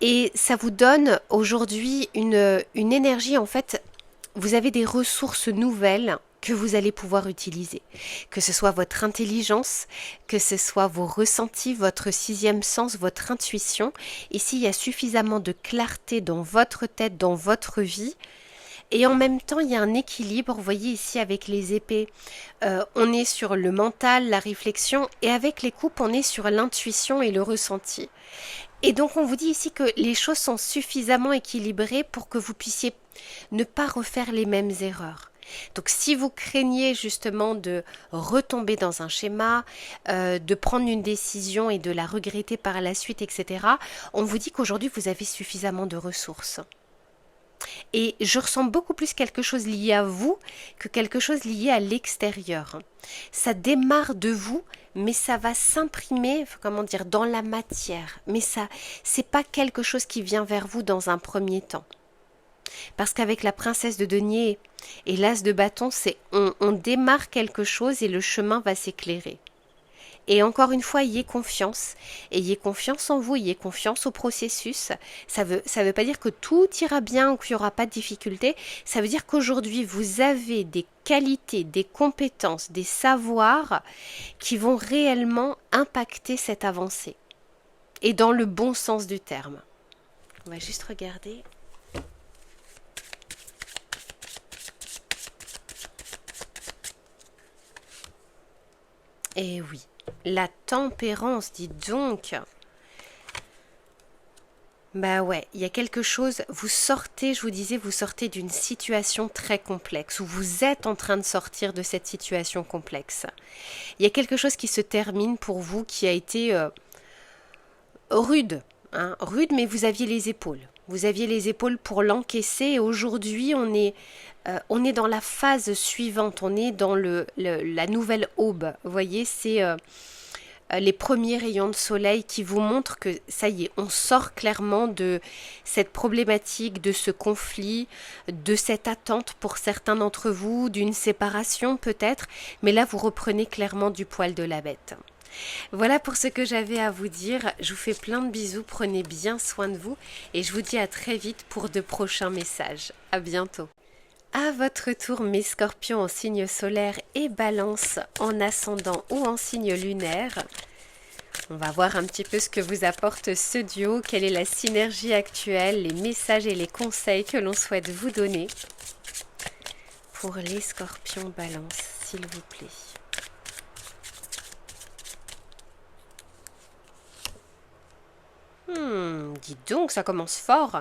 Et ça vous donne aujourd'hui une énergie, en fait, vous avez des ressources nouvelles que vous allez pouvoir utiliser. Que ce soit votre intelligence, que ce soit vos ressentis, votre 6e sens, votre intuition. Ici, il y a suffisamment de clarté dans votre tête, dans votre vie, Et en même temps, il y a un équilibre, vous voyez ici avec les épées, on est sur le mental, la réflexion, et avec les coupes, on est sur l'intuition et le ressenti. Et donc on vous dit ici que les choses sont suffisamment équilibrées pour que vous puissiez ne pas refaire les mêmes erreurs. Donc si vous craignez justement de retomber dans un schéma, de prendre une décision et de la regretter par la suite, etc., on vous dit qu'aujourd'hui vous avez suffisamment de ressources. Et je ressens beaucoup plus quelque chose lié à vous que quelque chose lié à l'extérieur. Ça démarre de vous, mais ça va s'imprimer, comment dire, dans la matière. Mais ça, c'est pas quelque chose qui vient vers vous dans un premier temps. Parce qu'avec la princesse de denier et l'as de bâton, c'est on démarre quelque chose et le chemin va s'éclairer. Et encore une fois, ayez confiance en vous, ayez confiance au processus. Ça veut pas dire que tout ira bien ou qu'il n'y aura pas de difficultés. Ça veut dire qu'aujourd'hui, vous avez des qualités, des compétences, des savoirs qui vont réellement impacter cette avancée. Et dans le bon sens du terme. On va juste regarder. Et oui. La tempérance, dit donc. Bah ouais, il y a quelque chose, vous sortez, je vous disais, vous sortez d'une situation très complexe, ou vous êtes en train de sortir de cette situation complexe. Il y a quelque chose qui se termine pour vous qui a été rude, hein, rude, mais vous aviez les épaules. Vous aviez les épaules pour l'encaisser et aujourd'hui on est dans la phase suivante, on est dans la nouvelle aube. Vous voyez, c'est les premiers rayons de soleil qui vous montrent que ça y est, on sort clairement de cette problématique, de ce conflit, de cette attente pour certains d'entre vous, d'une séparation peut-être, mais là vous reprenez clairement du poil de la bête. Voilà pour ce que j'avais à vous dire. Je vous fais plein de bisous, prenez bien soin de vous et je vous dis à très vite pour de prochains messages. À bientôt. À votre tour, mes scorpions en signe solaire et balance en ascendant ou en signe lunaire. On va voir un petit peu ce que vous apporte ce duo, quelle est la synergie actuelle, les messages et les conseils que l'on souhaite vous donner. Pour les scorpions balance, s'il vous plaît. Dis donc, ça commence fort.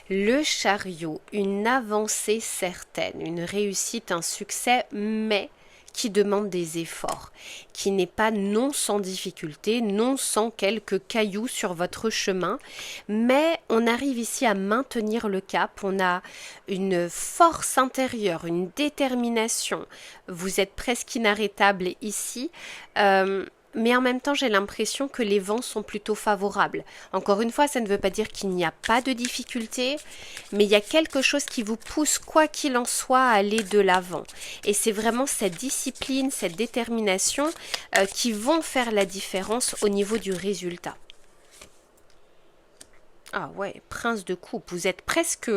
Le chariot, une avancée certaine, une réussite, un succès, mais qui demande des efforts, qui n'est pas non sans difficulté, non sans quelques cailloux sur votre chemin, mais on arrive ici à maintenir le cap, on a une force intérieure, une détermination, vous êtes presque inarrêtable ici, mais en même temps, j'ai l'impression que les vents sont plutôt favorables. Encore une fois, ça ne veut pas dire qu'il n'y a pas de difficultés, mais il y a quelque chose qui vous pousse, quoi qu'il en soit, à aller de l'avant. Et c'est vraiment cette discipline, cette détermination qui vont faire la différence au niveau du résultat. Ah ouais, prince de coupe, vous êtes presque...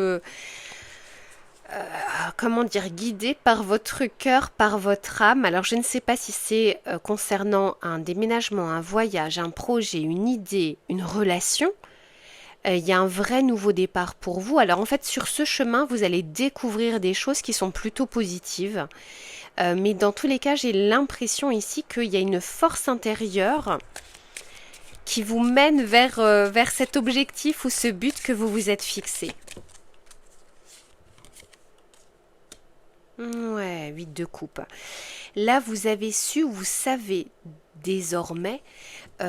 comment dire, guidé par votre cœur, par votre âme. Alors je ne sais pas si c'est concernant un déménagement, un voyage, un projet, une idée, une relation. Il y a un vrai nouveau départ pour vous. Alors en fait sur ce chemin vous allez découvrir des choses qui sont plutôt positives. Mais dans tous les cas j'ai l'impression ici qu'il y a une force intérieure qui vous mène vers cet objectif ou ce but que vous vous êtes fixé. Ouais, 8 de coupe. Là, vous avez su, vous savez désormais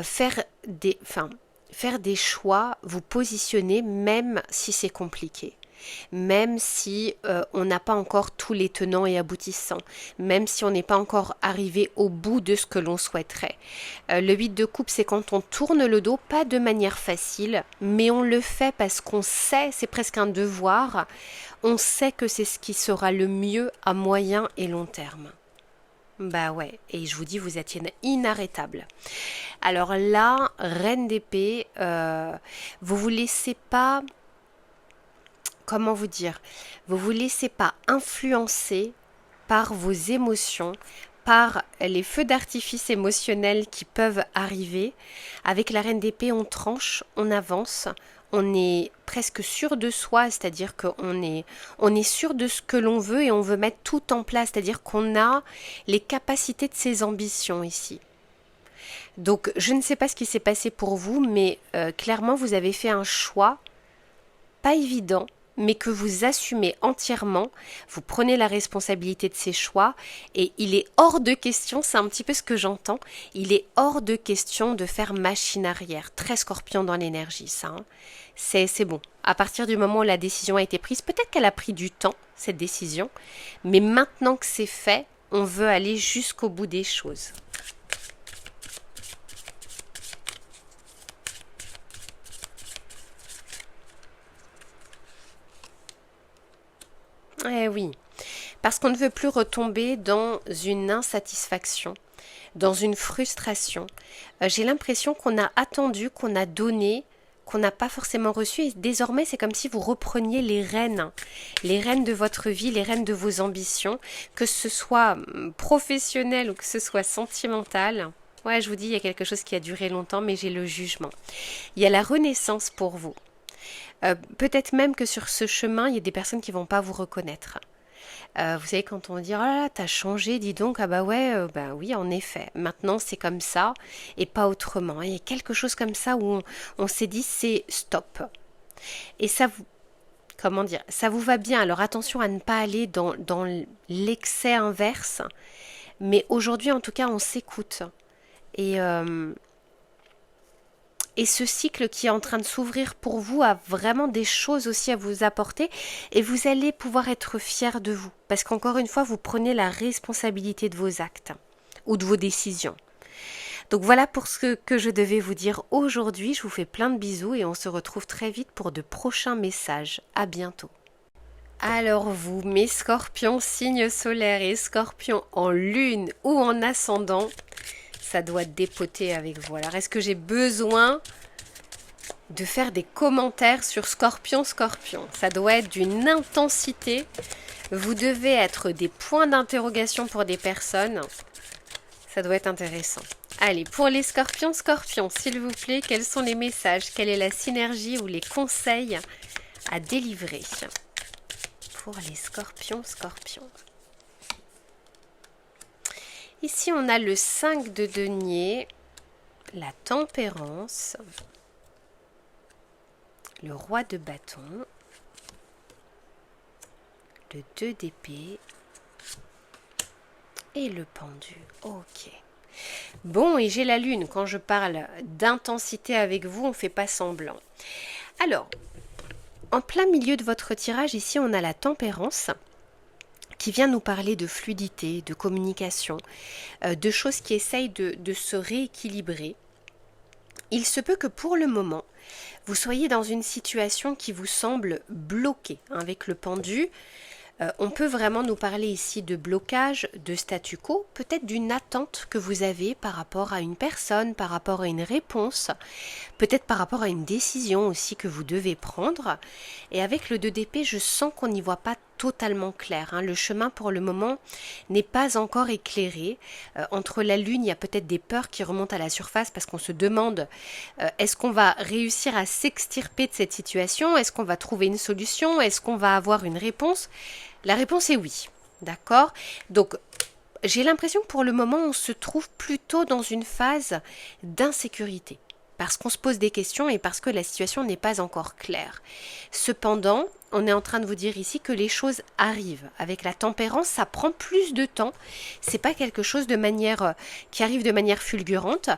faire des choix, vous positionner même si c'est compliqué. Même si on n'a pas encore tous les tenants et aboutissants, même si on n'est pas encore arrivé au bout de ce que l'on souhaiterait. Le 8 de coupe, c'est quand on tourne le dos, pas de manière facile, mais on le fait parce qu'on sait, c'est presque un devoir, on sait que c'est ce qui sera le mieux à moyen et long terme. Bah ouais, et je vous dis, vous êtes inarrêtable. Alors là, reine d'épée, vous laissez pas... Comment vous dire? Vous laissez pas influencer par vos émotions, par les feux d'artifice émotionnels qui peuvent arriver, avec la reine d'épée, on tranche, on avance, on est presque sûr de soi, c'est-à-dire on est sûr de ce que l'on veut et on veut mettre tout en place, c'est-à-dire qu'on a les capacités de ses ambitions ici. Donc je ne sais pas ce qui s'est passé pour vous, mais clairement vous avez fait un choix pas évident, mais que vous assumez entièrement, vous prenez la responsabilité de ces choix et il est hors de question, c'est un petit peu ce que j'entends, il est hors de question de faire machine arrière, très scorpion dans l'énergie ça, hein. C'est bon, à partir du moment où la décision a été prise, peut-être qu'elle a pris du temps cette décision, mais maintenant que c'est fait, on veut aller jusqu'au bout des choses. Eh oui, parce qu'on ne veut plus retomber dans une insatisfaction, dans une frustration. J'ai l'impression qu'on a attendu, qu'on a donné, qu'on n'a pas forcément reçu. Et désormais, c'est comme si vous repreniez les rênes de votre vie, les rênes de vos ambitions, que ce soit professionnel ou que ce soit sentimental. Ouais, je vous dis, il y a quelque chose qui a duré longtemps, mais j'ai le jugement. Il y a la renaissance pour vous. Peut-être même que sur ce chemin, il y a des personnes qui vont pas vous reconnaître. Vous savez, quand on dit oh là là, t'as changé, dis donc, ah bah ouais, bah oui, en effet, maintenant c'est comme ça et pas autrement. Il y a quelque chose comme ça où on s'est dit c'est stop. Et ça vous, comment dire, ça vous va bien. Alors attention à ne pas aller dans l'excès inverse, mais aujourd'hui en tout cas, on s'écoute. Et, euh, Et ce cycle qui est en train de s'ouvrir pour vous a vraiment des choses aussi à vous apporter et vous allez pouvoir être fier de vous. Parce qu'encore une fois, vous prenez la responsabilité de vos actes ou de vos décisions. Donc voilà pour ce que je devais vous dire aujourd'hui. Je vous fais plein de bisous et on se retrouve très vite pour de prochains messages. À bientôt. Alors vous, mes scorpions, signes solaires et scorpions en lune ou en ascendant, ça doit dépoter avec vous. Alors, est-ce que j'ai besoin de faire des commentaires sur Scorpion? Ça doit être d'une intensité. Vous devez être des points d'interrogation pour des personnes. Ça doit être intéressant. Allez, pour les scorpions, s'il vous plaît, quels sont les messages? Quelle est la synergie ou les conseils à délivrer pour les scorpions? Ici, on a le 5 de denier, la tempérance, le roi de bâton, le 2 d'épée et le pendu. Ok. Bon, et j'ai la lune. Quand je parle d'intensité avec vous, on ne fait pas semblant. Alors, en plein milieu de votre tirage, ici, on a la tempérance qui vient nous parler de fluidité, de communication, de choses qui essayent de se rééquilibrer. Il se peut que pour le moment, vous soyez dans une situation qui vous semble bloquée. Avec le pendu, on peut vraiment nous parler ici de blocage, de statu quo, peut-être d'une attente que vous avez par rapport à une personne, par rapport à une réponse, peut-être par rapport à une décision aussi que vous devez prendre. Et avec le 2 d'épée, je sens qu'on n'y voit pas totalement clair, hein. Le chemin pour le moment n'est pas encore éclairé. Entre la lune, il y a peut-être des peurs qui remontent à la surface parce qu'on se demande est-ce qu'on va réussir à s'extirper de cette situation? Est-ce qu'on va trouver une solution? Est-ce qu'on va avoir une réponse? La réponse est oui, d'accord? Donc, j'ai l'impression que pour le moment, on se trouve plutôt dans une phase d'insécurité. Parce qu'on se pose des questions et parce que la situation n'est pas encore claire. Cependant, on est en train de vous dire ici que les choses arrivent. Avec la tempérance, ça prend plus de temps. C'est pas quelque chose qui arrive de manière fulgurante.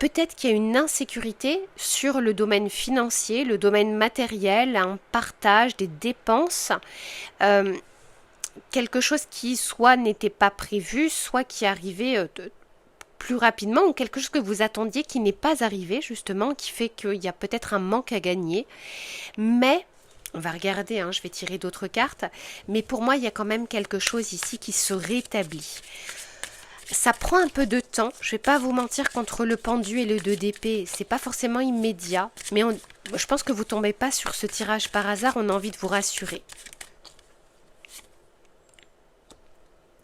Peut-être qu'il y a une insécurité sur le domaine financier, le domaine matériel, un partage des dépenses. Quelque chose qui soit n'était pas prévu, soit qui arrivait plus rapidement, ou quelque chose que vous attendiez qui n'est pas arrivé justement, qui fait qu'il y a peut-être un manque à gagner. Mais, on va regarder, je vais tirer d'autres cartes, mais pour moi il y a quand même quelque chose ici qui se rétablit. Ça prend un peu de temps, je vais pas vous mentir qu'entre le pendu et le 2 d'épée, c'est pas forcément immédiat, mais je pense que vous tombez pas sur ce tirage par hasard, on a envie de vous rassurer.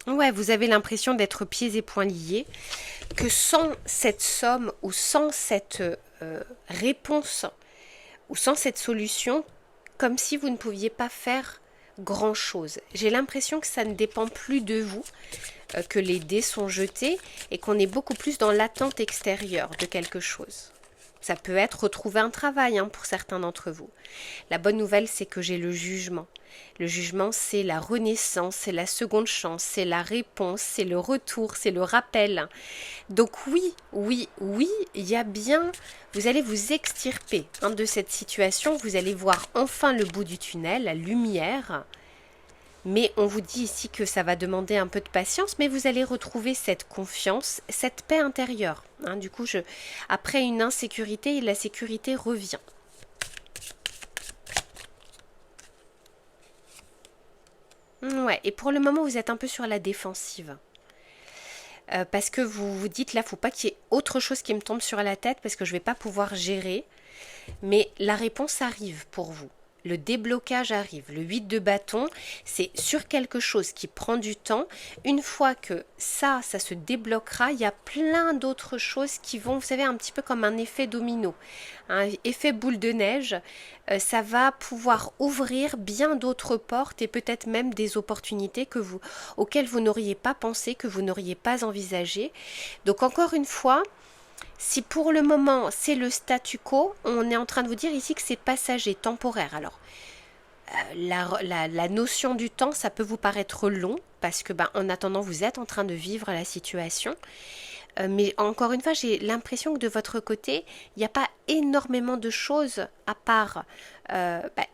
Ouais, vous avez l'impression d'être pieds et poings liés, que sans cette somme ou sans cette réponse ou sans cette solution, comme si vous ne pouviez pas faire grand-chose. J'ai l'impression que ça ne dépend plus de vous, que les dés sont jetés et qu'on est beaucoup plus dans l'attente extérieure de quelque chose. Ça peut être retrouver un travail pour certains d'entre vous. La bonne nouvelle, c'est que j'ai le jugement. Le jugement, c'est la renaissance, c'est la seconde chance, c'est la réponse, c'est le retour, c'est le rappel. Donc oui, oui, oui, il y a bien, vous allez vous extirper de cette situation, vous allez voir enfin le bout du tunnel, la lumière. Mais on vous dit ici que ça va demander un peu de patience, mais vous allez retrouver cette confiance, cette paix intérieure. Du coup, après une insécurité, la sécurité revient. Ouais, et pour le moment, vous êtes un peu sur la défensive. Parce que vous vous dites, là, faut pas qu'il y ait autre chose qui me tombe sur la tête, parce que je vais pas pouvoir gérer. Mais la réponse arrive pour vous. Le déblocage arrive. Le 8 de bâton, c'est sur quelque chose qui prend du temps. Une fois que ça se débloquera, il y a plein d'autres choses qui vont, vous savez, un petit peu comme un effet domino, un effet boule de neige. Ça va pouvoir ouvrir bien d'autres portes et peut-être même des opportunités auxquelles vous n'auriez pas pensé, que vous n'auriez pas envisagé. Donc encore une fois, si pour le moment c'est le statu quo, on est en train de vous dire ici que c'est passager, temporaire. Alors, la notion du temps, ça peut vous paraître long, parce que en attendant, vous êtes en train de vivre la situation. Mais encore une fois, j'ai l'impression que de votre côté, il n'y a pas énormément de choses à part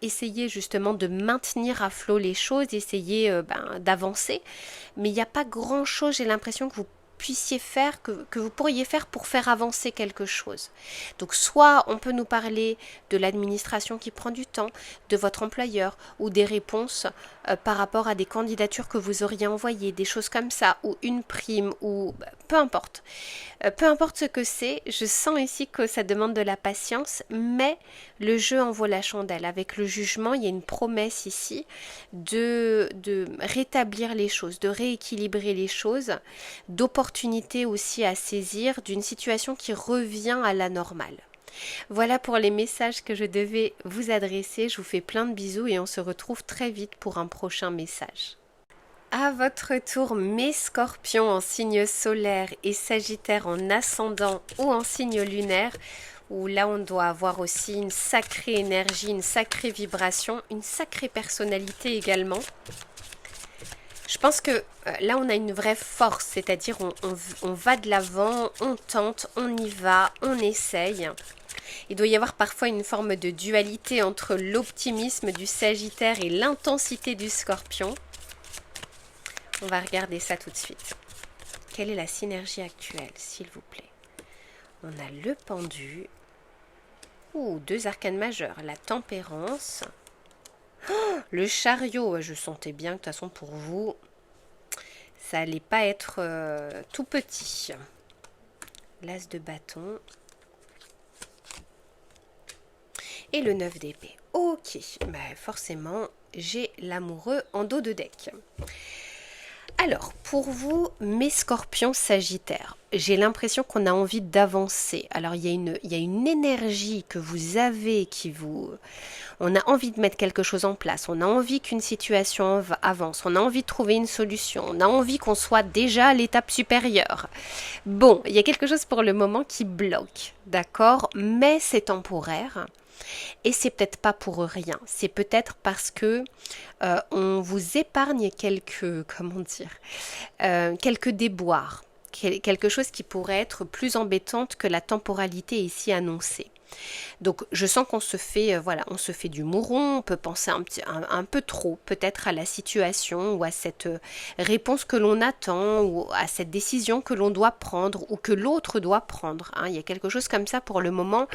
essayer justement de maintenir à flot les choses, essayer d'avancer. Mais il n'y a pas grand-chose, j'ai l'impression que vous puissiez faire, que vous pourriez faire pour faire avancer quelque chose. Donc soit on peut nous parler de l'administration qui prend du temps, de votre employeur, ou des réponses par rapport à des candidatures que vous auriez envoyées, des choses comme ça, ou une prime, ou peu importe. Peu importe ce que c'est, je sens ici que ça demande de la patience, mais le jeu en vaut la chandelle. Avec le jugement, il y a une promesse ici de rétablir les choses, de rééquilibrer les choses, d'opportunités aussi à saisir, d'une situation qui revient à la normale. Voilà pour les messages que je devais vous adresser. Je vous fais plein de bisous et on se retrouve très vite pour un prochain message. À votre tour, mes scorpions en signe solaire et sagittaire en ascendant ou en signe lunaire, où là on doit avoir aussi une sacrée énergie, une sacrée vibration, une sacrée personnalité également. Je pense que là on a une vraie force, c'est-à-dire on va de l'avant, on tente, on y va, on essaye. Il doit y avoir parfois une forme de dualité entre l'optimisme du sagittaire et l'intensité du scorpion. On va regarder ça tout de suite. Quelle est la synergie actuelle, s'il vous plaît? On a le pendu. Deux arcanes majeurs. La tempérance. Le chariot. Je sentais bien que de toute façon pour vous, ça allait pas être tout petit. L'as de bâton. Et le 9 d'épée. Ok, forcément, j'ai l'amoureux en dos de deck. Alors, pour vous, mes scorpions sagittaires, j'ai l'impression qu'on a envie d'avancer. Alors, il y a une énergie que vous avez on a envie de mettre quelque chose en place, on a envie qu'une situation avance, on a envie de trouver une solution, on a envie qu'on soit déjà à l'étape supérieure. Bon, il y a quelque chose pour le moment qui bloque, d'accord? Mais c'est temporaire. Et c'est peut-être pas pour rien, c'est peut-être parce que on vous épargne quelques déboires, quelque chose qui pourrait être plus embêtante que la temporalité ici annoncée. Donc je sens qu'on se fait on se fait du mouron, on peut penser un peu trop peut-être à la situation ou à cette réponse que l'on attend ou à cette décision que l'on doit prendre ou que l'autre doit prendre. Il y a quelque chose comme ça pour le moment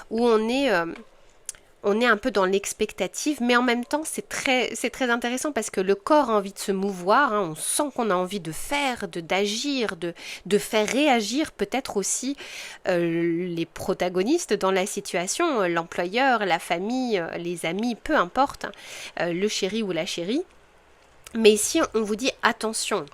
où on est un peu dans l'expectative, mais en même temps, c'est très intéressant parce que le corps a envie de se mouvoir, on sent qu'on a envie de faire, d'agir, de faire réagir peut-être aussi les protagonistes dans la situation, l'employeur, la famille, les amis, peu importe, le chéri ou la chérie. Mais ici, on vous dit attention,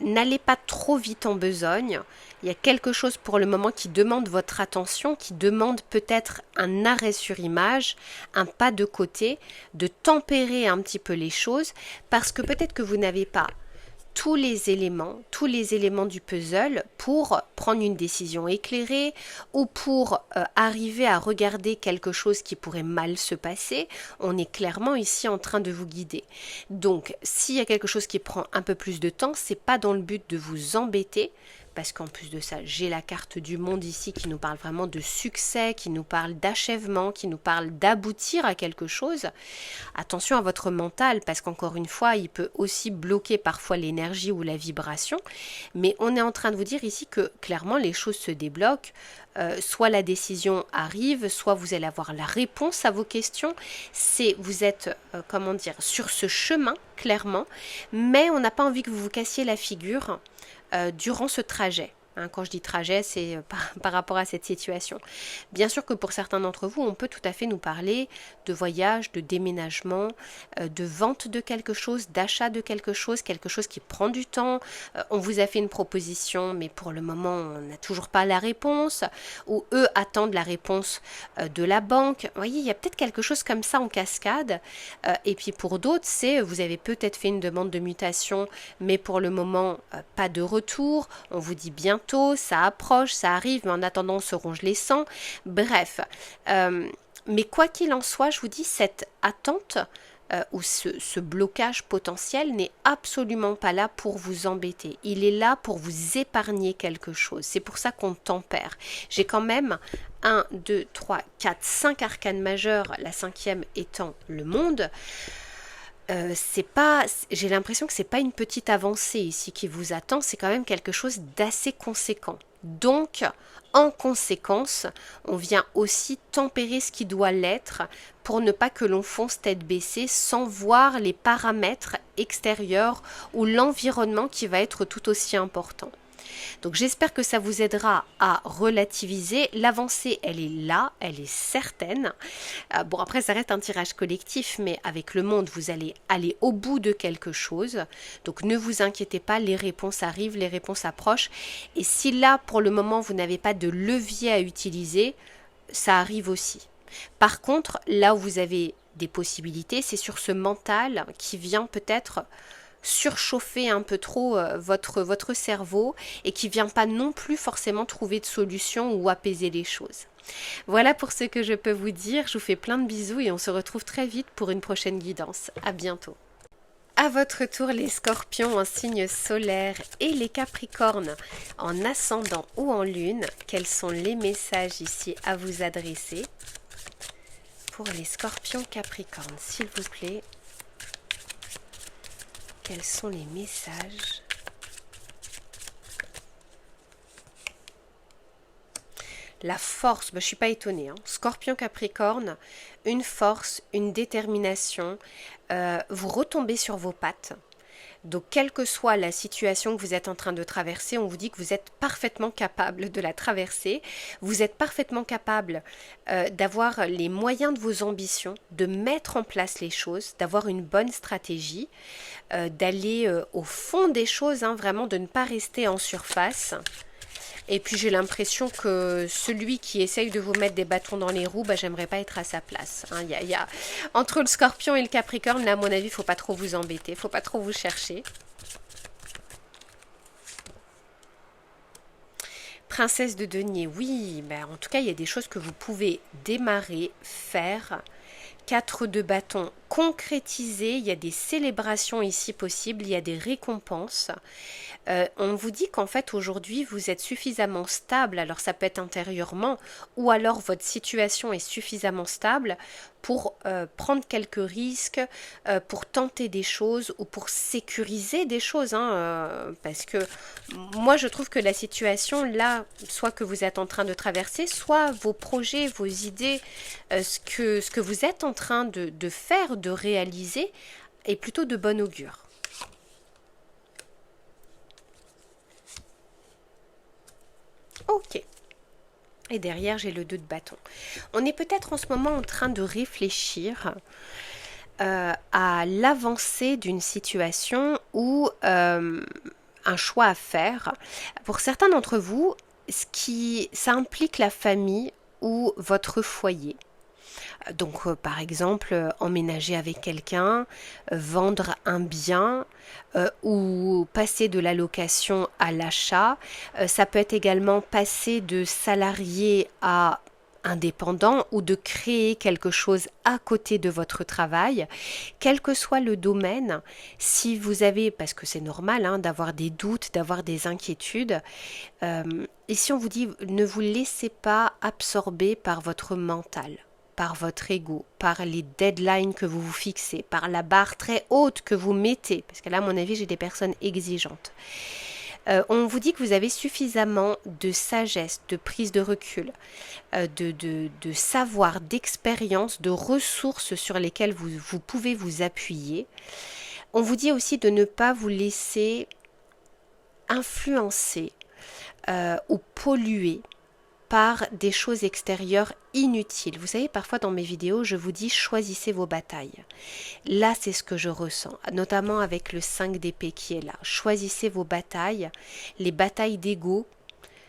N'allez pas trop vite en besogne. Il y a quelque chose pour le moment qui demande votre attention, qui demande peut-être un arrêt sur image, un pas de côté, de tempérer un petit peu les choses, parce que peut-être que vous n'avez pas tous les éléments du puzzle pour prendre une décision éclairée ou pour arriver à regarder quelque chose qui pourrait mal se passer. On est clairement ici en train de vous guider. Donc, s'il y a quelque chose qui prend un peu plus de temps, c'est pas dans le but de vous embêter, parce qu'en plus de ça, j'ai la carte du monde ici qui nous parle vraiment de succès, qui nous parle d'achèvement, qui nous parle d'aboutir à quelque chose. Attention à votre mental, parce qu'encore une fois, il peut aussi bloquer parfois l'énergie ou la vibration, mais on est en train de vous dire ici que clairement les choses se débloquent, soit la décision arrive, soit vous allez avoir la réponse à vos questions, vous êtes, sur ce chemin, clairement, mais on n'a pas envie que vous vous cassiez la figure durant ce trajet. Quand je dis trajet, c'est par rapport à cette situation. Bien sûr que pour certains d'entre vous, on peut tout à fait nous parler de voyage, de déménagement, de vente de quelque chose, d'achat de quelque chose qui prend du temps. On vous a fait une proposition, mais pour le moment, on n'a toujours pas la réponse. Ou eux attendent la réponse de la banque. Vous voyez, il y a peut-être quelque chose comme ça en cascade. Et puis pour d'autres, vous avez peut-être fait une demande de mutation, mais pour le moment, pas de retour. On vous dit bientôt. Ça approche, ça arrive, mais en attendant, on se ronge les sangs. Bref, mais quoi qu'il en soit, je vous dis, cette attente ou ce blocage potentiel n'est absolument pas là pour vous embêter. Il est là pour vous épargner quelque chose. C'est pour ça qu'on tempère. J'ai quand même 1, 2, 3, 4, 5 arcanes majeures, la 5e étant le monde. J'ai l'impression que c'est pas une petite avancée ici qui vous attend, c'est quand même quelque chose d'assez conséquent. Donc, en conséquence, on vient aussi tempérer ce qui doit l'être pour ne pas que l'on fonce tête baissée sans voir les paramètres extérieurs ou l'environnement qui va être tout aussi important. Donc j'espère que ça vous aidera à relativiser. L'avancée, elle est là, elle est certaine. Bon, après, ça reste un tirage collectif, mais avec le monde, vous allez aller au bout de quelque chose. Donc ne vous inquiétez pas, les réponses arrivent, les réponses approchent. Et si là, pour le moment, vous n'avez pas de levier à utiliser, ça arrive aussi. Par contre, là où vous avez des possibilités, c'est sur ce mental qui vient peut-être surchauffer un peu trop votre cerveau et qui vient pas non plus forcément trouver de solution ou apaiser les choses. Voilà pour ce que je peux vous dire. Je vous fais plein de bisous et on se retrouve très vite pour une prochaine guidance. À bientôt. À votre tour, les scorpions en signe solaire et les capricornes en ascendant ou en lune, quels sont les messages ici à vous adresser pour les scorpions capricornes, s'il vous plaît? Quels sont les messages? La force, je ne suis pas étonnée. Scorpion Capricorne, une force, une détermination. Vous retombez sur vos pattes. Donc, quelle que soit la situation que vous êtes en train de traverser, on vous dit que vous êtes parfaitement capable de la traverser. Vous êtes parfaitement capable d'avoir les moyens de vos ambitions, de mettre en place les choses, d'avoir une bonne stratégie, d'aller au fond des choses, vraiment de ne pas rester en surface. Et puis j'ai l'impression que celui qui essaye de vous mettre des bâtons dans les roues, j'aimerais pas être à sa place. Entre le scorpion et le capricorne, là à mon avis, il ne faut pas trop vous embêter, il ne faut pas trop vous chercher. Princesse de denier, oui, en tout cas il y a des choses que vous pouvez démarrer, faire. 4 de bâton concrétisé, il y a des célébrations ici possibles, il y a des récompenses. On vous dit qu'en fait aujourd'hui vous êtes suffisamment stable, alors ça peut être intérieurement ou alors votre situation est suffisamment stable pour prendre quelques risques, pour tenter des choses ou pour sécuriser des choses, parce que moi je trouve que la situation là, soit que vous êtes en train de traverser, soit vos projets, vos idées, ce que vous êtes en train de faire, de réaliser, est plutôt de bon augure. Ok. Et derrière, j'ai le 2 de bâton. On est peut-être en ce moment en train de réfléchir à l'avancée d'une situation ou un un choix à faire. Pour certains d'entre vous, ça implique la famille ou votre foyer. Donc, par exemple, emménager avec quelqu'un, vendre un bien ou passer de la location à l'achat. Ça peut être également passer de salarié à indépendant ou de créer quelque chose à côté de votre travail, quel que soit le domaine. Si vous avez, parce que c'est normal hein, d'avoir des doutes, d'avoir des inquiétudes, ici on vous dit ne vous laissez pas absorber par votre mental, par votre ego, par les deadlines que vous vous fixez, par la barre très haute que vous mettez, parce que là à mon avis j'ai des personnes exigeantes. On vous dit que vous avez suffisamment de sagesse, de prise de recul, de savoir, d'expérience, de ressources sur lesquelles vous pouvez vous appuyer. On vous dit aussi de ne pas vous laisser influencer ou polluer par des choses extérieures inutiles. Vous savez, parfois dans mes vidéos, je vous dis choisissez vos batailles. Là, c'est ce que je ressens, notamment avec le 5 d'épée qui est là. Choisissez vos batailles. Les batailles d'ego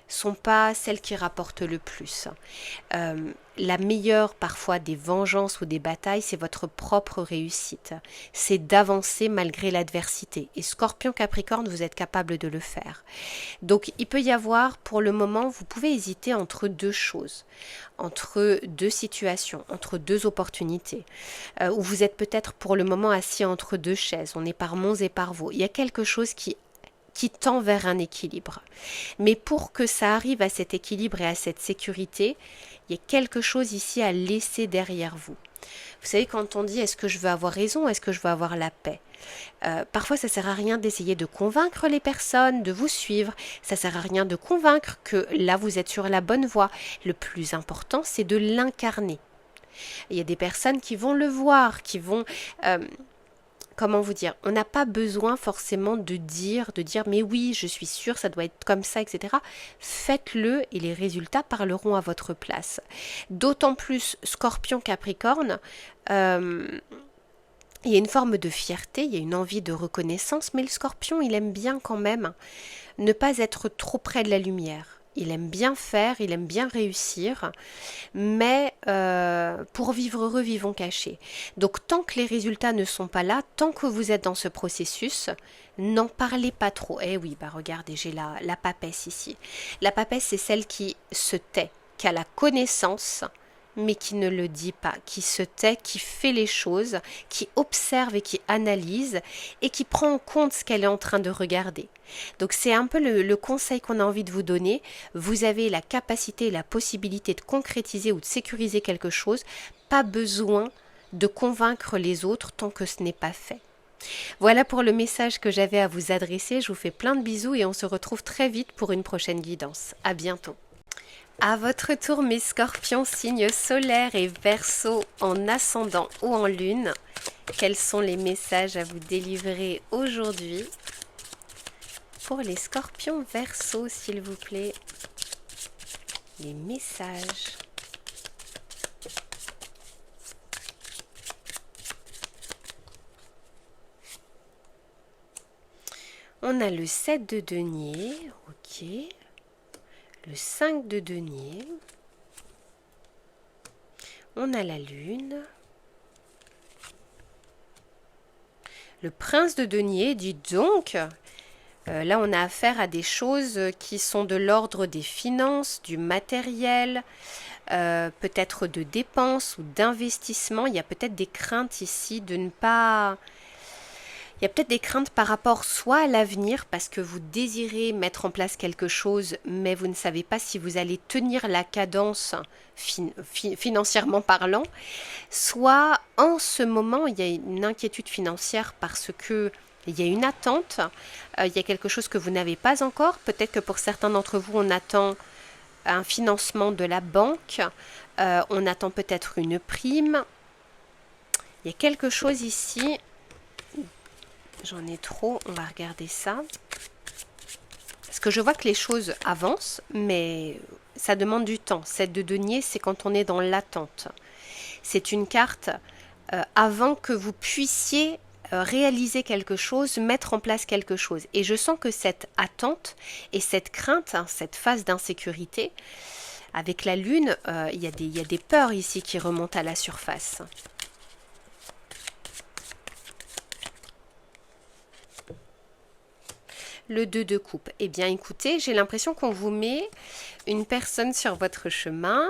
sont pas celles qui rapportent le plus. La meilleure parfois des vengeances ou des batailles, c'est votre propre réussite. C'est d'avancer malgré l'adversité. Et Scorpion Capricorne, vous êtes capable de le faire. Donc il peut y avoir, pour le moment, vous pouvez hésiter entre deux choses, entre deux situations, entre deux opportunités, où vous êtes peut-être pour le moment assis entre deux chaises, on est par Mons et par Vaux. Il y a quelque chose qui tend vers un équilibre. Mais pour que ça arrive à cet équilibre et à cette sécurité, il y a quelque chose ici à laisser derrière vous. Vous savez, quand on dit est-ce que je veux avoir raison, est-ce que je veux avoir la paix, parfois ça sert à rien d'essayer de convaincre les personnes de vous suivre, ça sert à rien de convaincre que là vous êtes sur la bonne voie. Le plus important, c'est de l'incarner. Il y a des personnes qui vont le voir, qui vont... comment vous dire, on n'a pas besoin forcément de dire mais oui, je suis sûre, ça doit être comme ça, etc. Faites-le et les résultats parleront à votre place. D'autant plus Scorpion Capricorne, il y a une forme de fierté, il y a une envie de reconnaissance, mais le Scorpion, il aime bien quand même ne pas être trop près de la lumière. Il aime bien faire, il aime bien réussir, mais pour vivre heureux, vivons cachés. Donc tant que les résultats ne sont pas là, tant que vous êtes dans ce processus, n'en parlez pas trop. Eh oui, bah regardez, j'ai la papesse ici. La papesse, c'est celle qui se tait, qui a la connaissance, mais qui ne le dit pas, qui se tait, qui fait les choses, qui observe et qui analyse et qui prend en compte ce qu'elle est en train de regarder. Donc c'est un peu le conseil qu'on a envie de vous donner. Vous avez la capacité et la possibilité de concrétiser ou de sécuriser quelque chose, pas besoin de convaincre les autres tant que ce n'est pas fait. Voilà pour le message que j'avais à vous adresser. Je vous fais plein de bisous et on se retrouve très vite pour une prochaine guidance. À bientôt. À votre tour, mes scorpions, signes solaires et verseaux en ascendant ou en lune, quels sont les messages à vous délivrer aujourd'hui pour les scorpions verseaux, s'il vous plaît? Les messages. On a le 7 de denier, ok. Le 5 de denier, on a la lune, le prince de denier, dites donc, là on a affaire à des choses qui sont de l'ordre des finances, du matériel, peut-être de dépenses ou d'investissement. Il y a peut-être des craintes ici de ne pas... Il y a peut-être des craintes par rapport soit à l'avenir parce que vous désirez mettre en place quelque chose mais vous ne savez pas si vous allez tenir la cadence financièrement parlant, soit en ce moment il y a une inquiétude financière parce que il y a une attente, il y a quelque chose que vous n'avez pas encore, peut-être que pour certains d'entre vous on attend un financement de la banque, on attend peut-être une prime, il y a quelque chose ici. J'en ai trop, on va regarder ça. Parce que je vois que les choses avancent, mais ça demande du temps. 7 de denier, c'est quand on est dans l'attente. C'est une carte avant que vous puissiez réaliser quelque chose, mettre en place quelque chose. Et je sens que cette attente et cette crainte, hein, cette phase d'insécurité, avec la lune, il y a des peurs ici qui remontent à la surface. Le 2 de coupe. Eh bien, écoutez, j'ai l'impression qu'on vous met une personne sur votre chemin,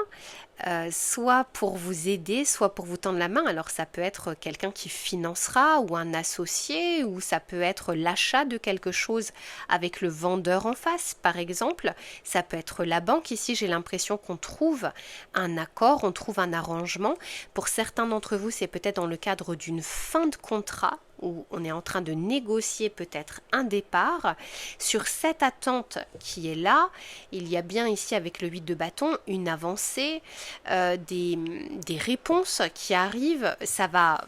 soit pour vous aider, soit pour vous tendre la main. Alors, ça peut être quelqu'un qui financera ou un associé, ou ça peut être l'achat de quelque chose avec le vendeur en face, par exemple. Ça peut être la banque. Ici, j'ai l'impression qu'on trouve un accord, on trouve un arrangement. Pour certains d'entre vous, c'est peut-être dans le cadre d'une fin de contrat, où on est en train de négocier peut-être un départ. Sur cette attente qui est là, il y a bien ici avec le 8 de bâton une avancée, des réponses qui arrivent. Ça va,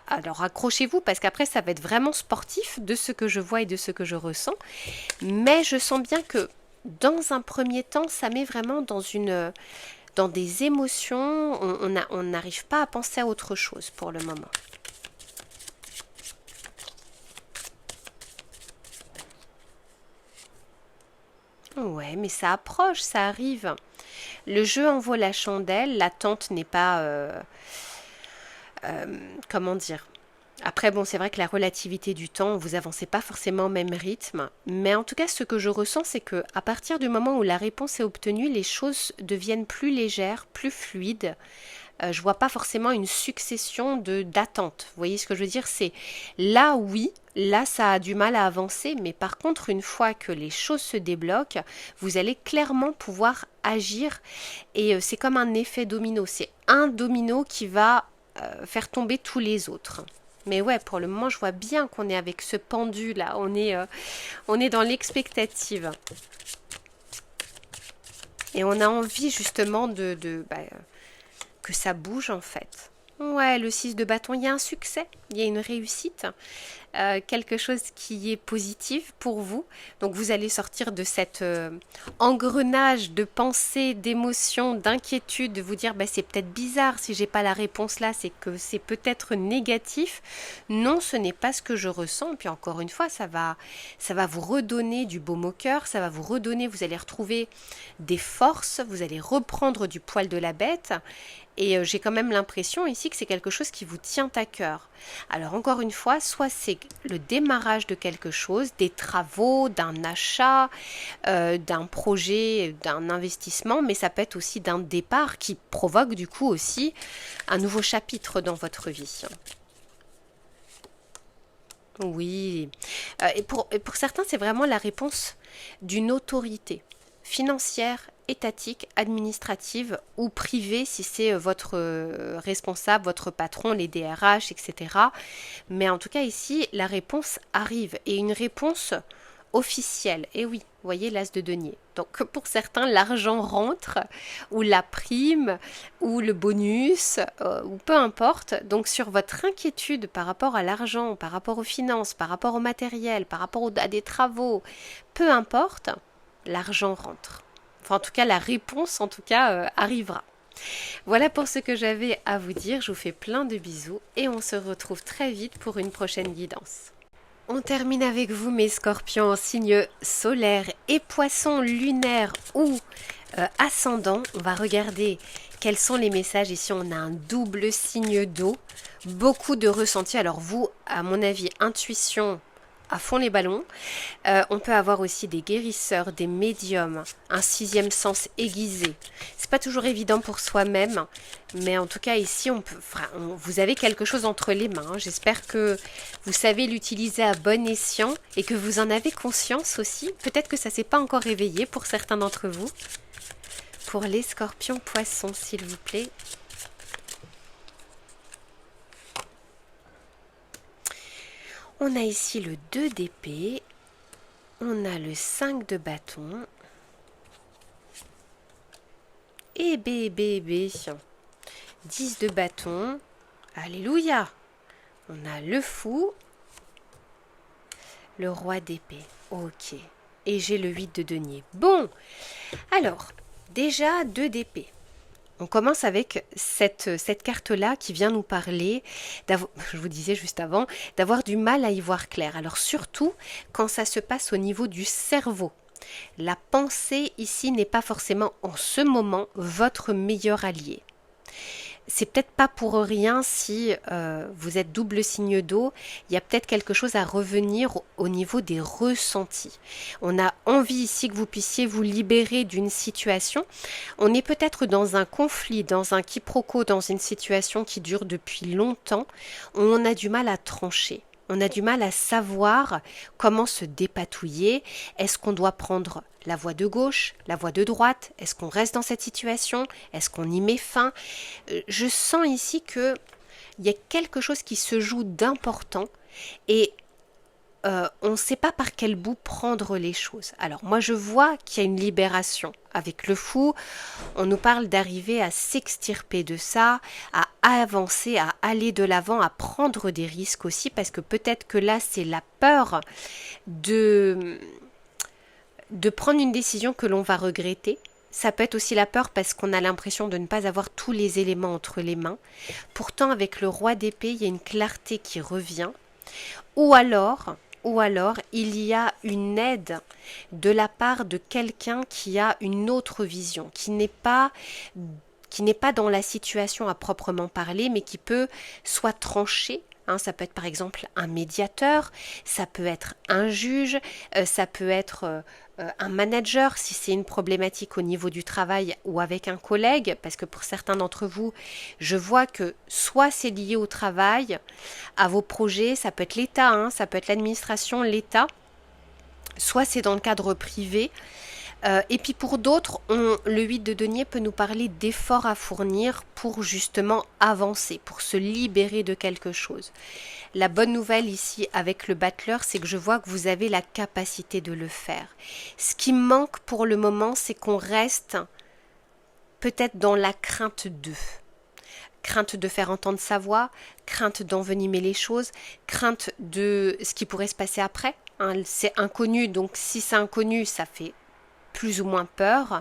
alors accrochez-vous parce qu'après ça va être vraiment sportif de ce que je vois et de ce que je ressens. Mais je sens bien que dans un premier temps, ça met vraiment dans des émotions. On n'arrive pas à penser à autre chose pour le moment. Ouais, mais ça approche, ça arrive. Le jeu en vaut la chandelle, l'attente n'est pas... comment dire? Après, bon, c'est vrai que la relativité du temps, vous avancez pas forcément au même rythme, mais en tout cas, ce que je ressens, c'est que à partir du moment où la réponse est obtenue, les choses deviennent plus légères, plus fluides. Je vois pas forcément une succession d'attentes. Vous voyez ce que je veux dire? C'est là, oui, là, ça a du mal à avancer, mais par contre, une fois que les choses se débloquent, vous allez clairement pouvoir agir et c'est comme un effet domino. C'est un domino qui va faire tomber tous les autres. Mais ouais, pour le moment, je vois bien qu'on est avec ce pendu là. On est dans l'expectative. Et on a envie justement que ça bouge en fait. Ouais, le 6 de bâton, il y a un succès, il y a une réussite, quelque chose qui est positif pour vous. Donc vous allez sortir de cet engrenage de pensées, d'émotions, d'inquiétudes, de vous dire bah, c'est peut-être bizarre si j'ai pas la réponse là, c'est que c'est peut-être négatif. Non, ce n'est pas ce que je ressens. Et puis encore une fois, ça va vous redonner du baume au cœur, ça va vous redonner, vous allez retrouver des forces, vous allez reprendre du poil de la bête. Et j'ai quand même l'impression ici que c'est quelque chose qui vous tient à cœur. Alors encore une fois, soit c'est le démarrage de quelque chose, des travaux, d'un achat, d'un projet, d'un investissement, mais ça peut être aussi d'un départ qui provoque du coup aussi un nouveau chapitre dans votre vie. Oui, et pour certains, c'est vraiment la réponse d'une autorité financière, étatique, administrative ou privée si c'est votre responsable, votre patron, les DRH, etc. Mais en tout cas ici, la réponse arrive et une réponse officielle. Et oui, vous voyez l'as de denier. Donc pour certains, l'argent rentre ou la prime ou le bonus ou peu importe. Donc sur votre inquiétude par rapport à l'argent, par rapport aux finances, par rapport au matériel, par rapport à des travaux, peu importe, l'argent rentre. Enfin, en tout cas, la réponse, en tout cas, arrivera. Voilà pour ce que j'avais à vous dire. Je vous fais plein de bisous et on se retrouve très vite pour une prochaine guidance. On termine avec vous, mes scorpions, en signe solaire et poisson lunaire ou ascendant. On va regarder quels sont les messages. Ici, on a un double signe d'eau. Beaucoup de ressentis. Alors vous, à mon avis, intuition à fond les ballons. On peut avoir aussi des guérisseurs, des médiums, un sixième sens aiguisé. C'est pas toujours évident pour soi-même, mais en tout cas ici, vous avez quelque chose entre les mains. J'espère que vous savez l'utiliser à bon escient et que vous en avez conscience aussi. Peut-être que ça s'est pas encore réveillé pour certains d'entre vous. Pour les scorpions poissons, s'il vous plaît. On a ici le 2 d'épée, on a le 5 de bâton, et bébé, 10 de bâton, alléluia. On a le fou, le roi d'épée, ok, et j'ai le 8 de denier. Bon, alors, déjà 2 d'épée. On commence avec cette carte-là qui vient nous parler, je vous disais juste avant, d'avoir du mal à y voir clair. Alors surtout quand ça se passe au niveau du cerveau. La pensée ici n'est pas forcément en ce moment votre meilleur allié. C'est peut-être pas pour rien si vous êtes double signe d'eau, il y a peut-être quelque chose à revenir au niveau des ressentis. On a envie ici que vous puissiez vous libérer d'une situation. On est peut-être dans un conflit, dans un quiproquo, dans une situation qui dure depuis longtemps, où on a du mal à trancher. On a du mal à savoir comment se dépatouiller. Est-ce qu'on doit prendre la voie de gauche, la voie de droite? Est-ce qu'on reste dans cette situation? Est-ce qu'on y met fin? Je sens ici qu'il y a quelque chose qui se joue d'important et on ne sait pas par quel bout prendre les choses. Alors moi je vois qu'il y a une libération. Avec le fou, on nous parle d'arriver à s'extirper de ça, à avancer, à aller de l'avant, à prendre des risques aussi, parce que peut-être que là c'est la peur de prendre une décision que l'on va regretter. Ça peut être aussi la peur parce qu'on a l'impression de ne pas avoir tous les éléments entre les mains. Pourtant avec le roi d'épée, il y a une clarté qui revient. Ou alors, il y a une aide de la part de quelqu'un qui a une autre vision, qui n'est pas dans la situation à proprement parler, mais qui peut soit trancher. Ça peut être par exemple un médiateur, ça peut être un juge, ça peut être un manager si c'est une problématique au niveau du travail ou avec un collègue, parce que pour certains d'entre vous, je vois que soit c'est lié au travail, à vos projets, ça peut être l'État, ça peut être l'administration, l'État, soit c'est dans le cadre privé. Et puis pour d'autres, le 8 de denier peut nous parler d'efforts à fournir pour justement avancer, pour se libérer de quelque chose. La bonne nouvelle ici avec le battleur, c'est que je vois que vous avez la capacité de le faire. Ce qui manque pour le moment, c'est qu'on reste peut-être dans la crainte crainte de faire entendre sa voix, crainte d'envenimer les choses, crainte de ce qui pourrait se passer après. C'est inconnu, donc si c'est inconnu, ça fait plus ou moins peur.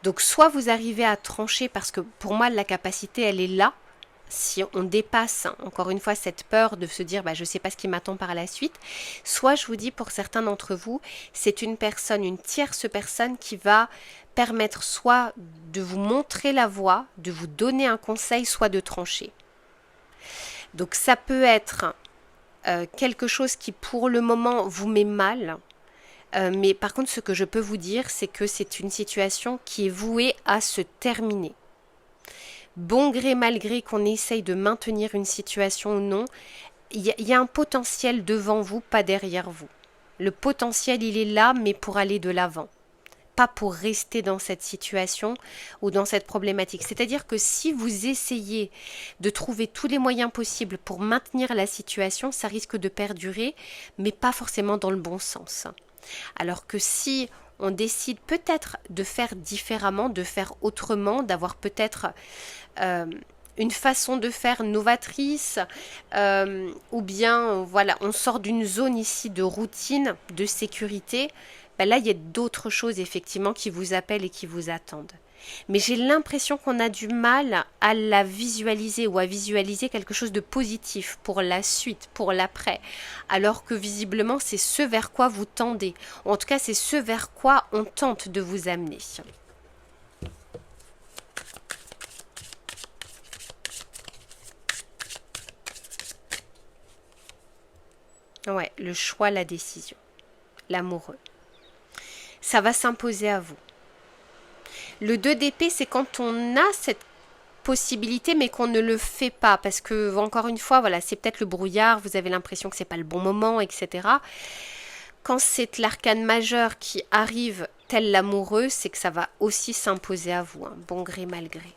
Donc soit vous arrivez à trancher, parce que pour moi la capacité elle est là, si on dépasse encore une fois cette peur de se dire je ne sais pas ce qui m'attend par la suite, soit je vous dis pour certains d'entre vous c'est une tierce personne qui va permettre soit de vous montrer la voie, de vous donner un conseil, soit de trancher. Donc ça peut être quelque chose qui pour le moment vous met mal. Mais par contre, ce que je peux vous dire, c'est que c'est une situation qui est vouée à se terminer. Bon gré, mal gré qu'on essaye de maintenir une situation ou non, il y a un potentiel devant vous, pas derrière vous. Le potentiel, il est là, mais pour aller de l'avant. Pas pour rester dans cette situation ou dans cette problématique. C'est-à-dire que si vous essayez de trouver tous les moyens possibles pour maintenir la situation, ça risque de perdurer, mais pas forcément dans le bon sens. Alors que si on décide peut-être de faire différemment, de faire autrement, d'avoir peut-être une façon de faire novatrice, ou bien voilà, on sort d'une zone ici de routine, de sécurité, là il y a d'autres choses effectivement qui vous appellent et qui vous attendent. Mais j'ai l'impression qu'on a du mal à la visualiser ou à visualiser quelque chose de positif pour la suite, pour l'après, alors que visiblement c'est ce vers quoi vous tendez, ou en tout cas c'est ce vers quoi on tente de vous amener. Ouais, le choix, la décision, l'amoureux. Ça va s'imposer à vous. Le 2 d'épée, c'est quand on a cette possibilité, mais qu'on ne le fait pas, parce que, encore une fois, voilà, c'est peut-être le brouillard, vous avez l'impression que c'est pas le bon moment, etc. Quand c'est l'arcane majeur qui arrive tel l'amoureux, c'est que ça va aussi s'imposer à vous, bon gré, mal gré.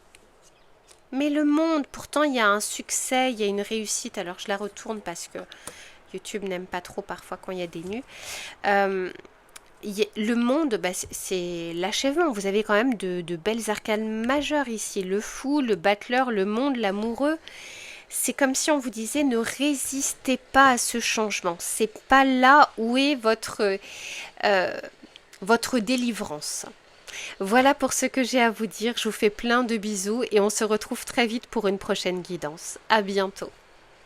Mais le monde, pourtant, il y a un succès, il y a une réussite, alors je la retourne parce que YouTube n'aime pas trop parfois quand il y a des nus. Le monde, c'est l'achèvement. Vous avez quand même de belles arcanes majeures ici. Le fou, le battleur, le monde, l'amoureux. C'est comme si on vous disait ne résistez pas à ce changement. C'est pas là où est votre délivrance. Voilà pour ce que j'ai à vous dire. Je vous fais plein de bisous et on se retrouve très vite pour une prochaine guidance. À bientôt.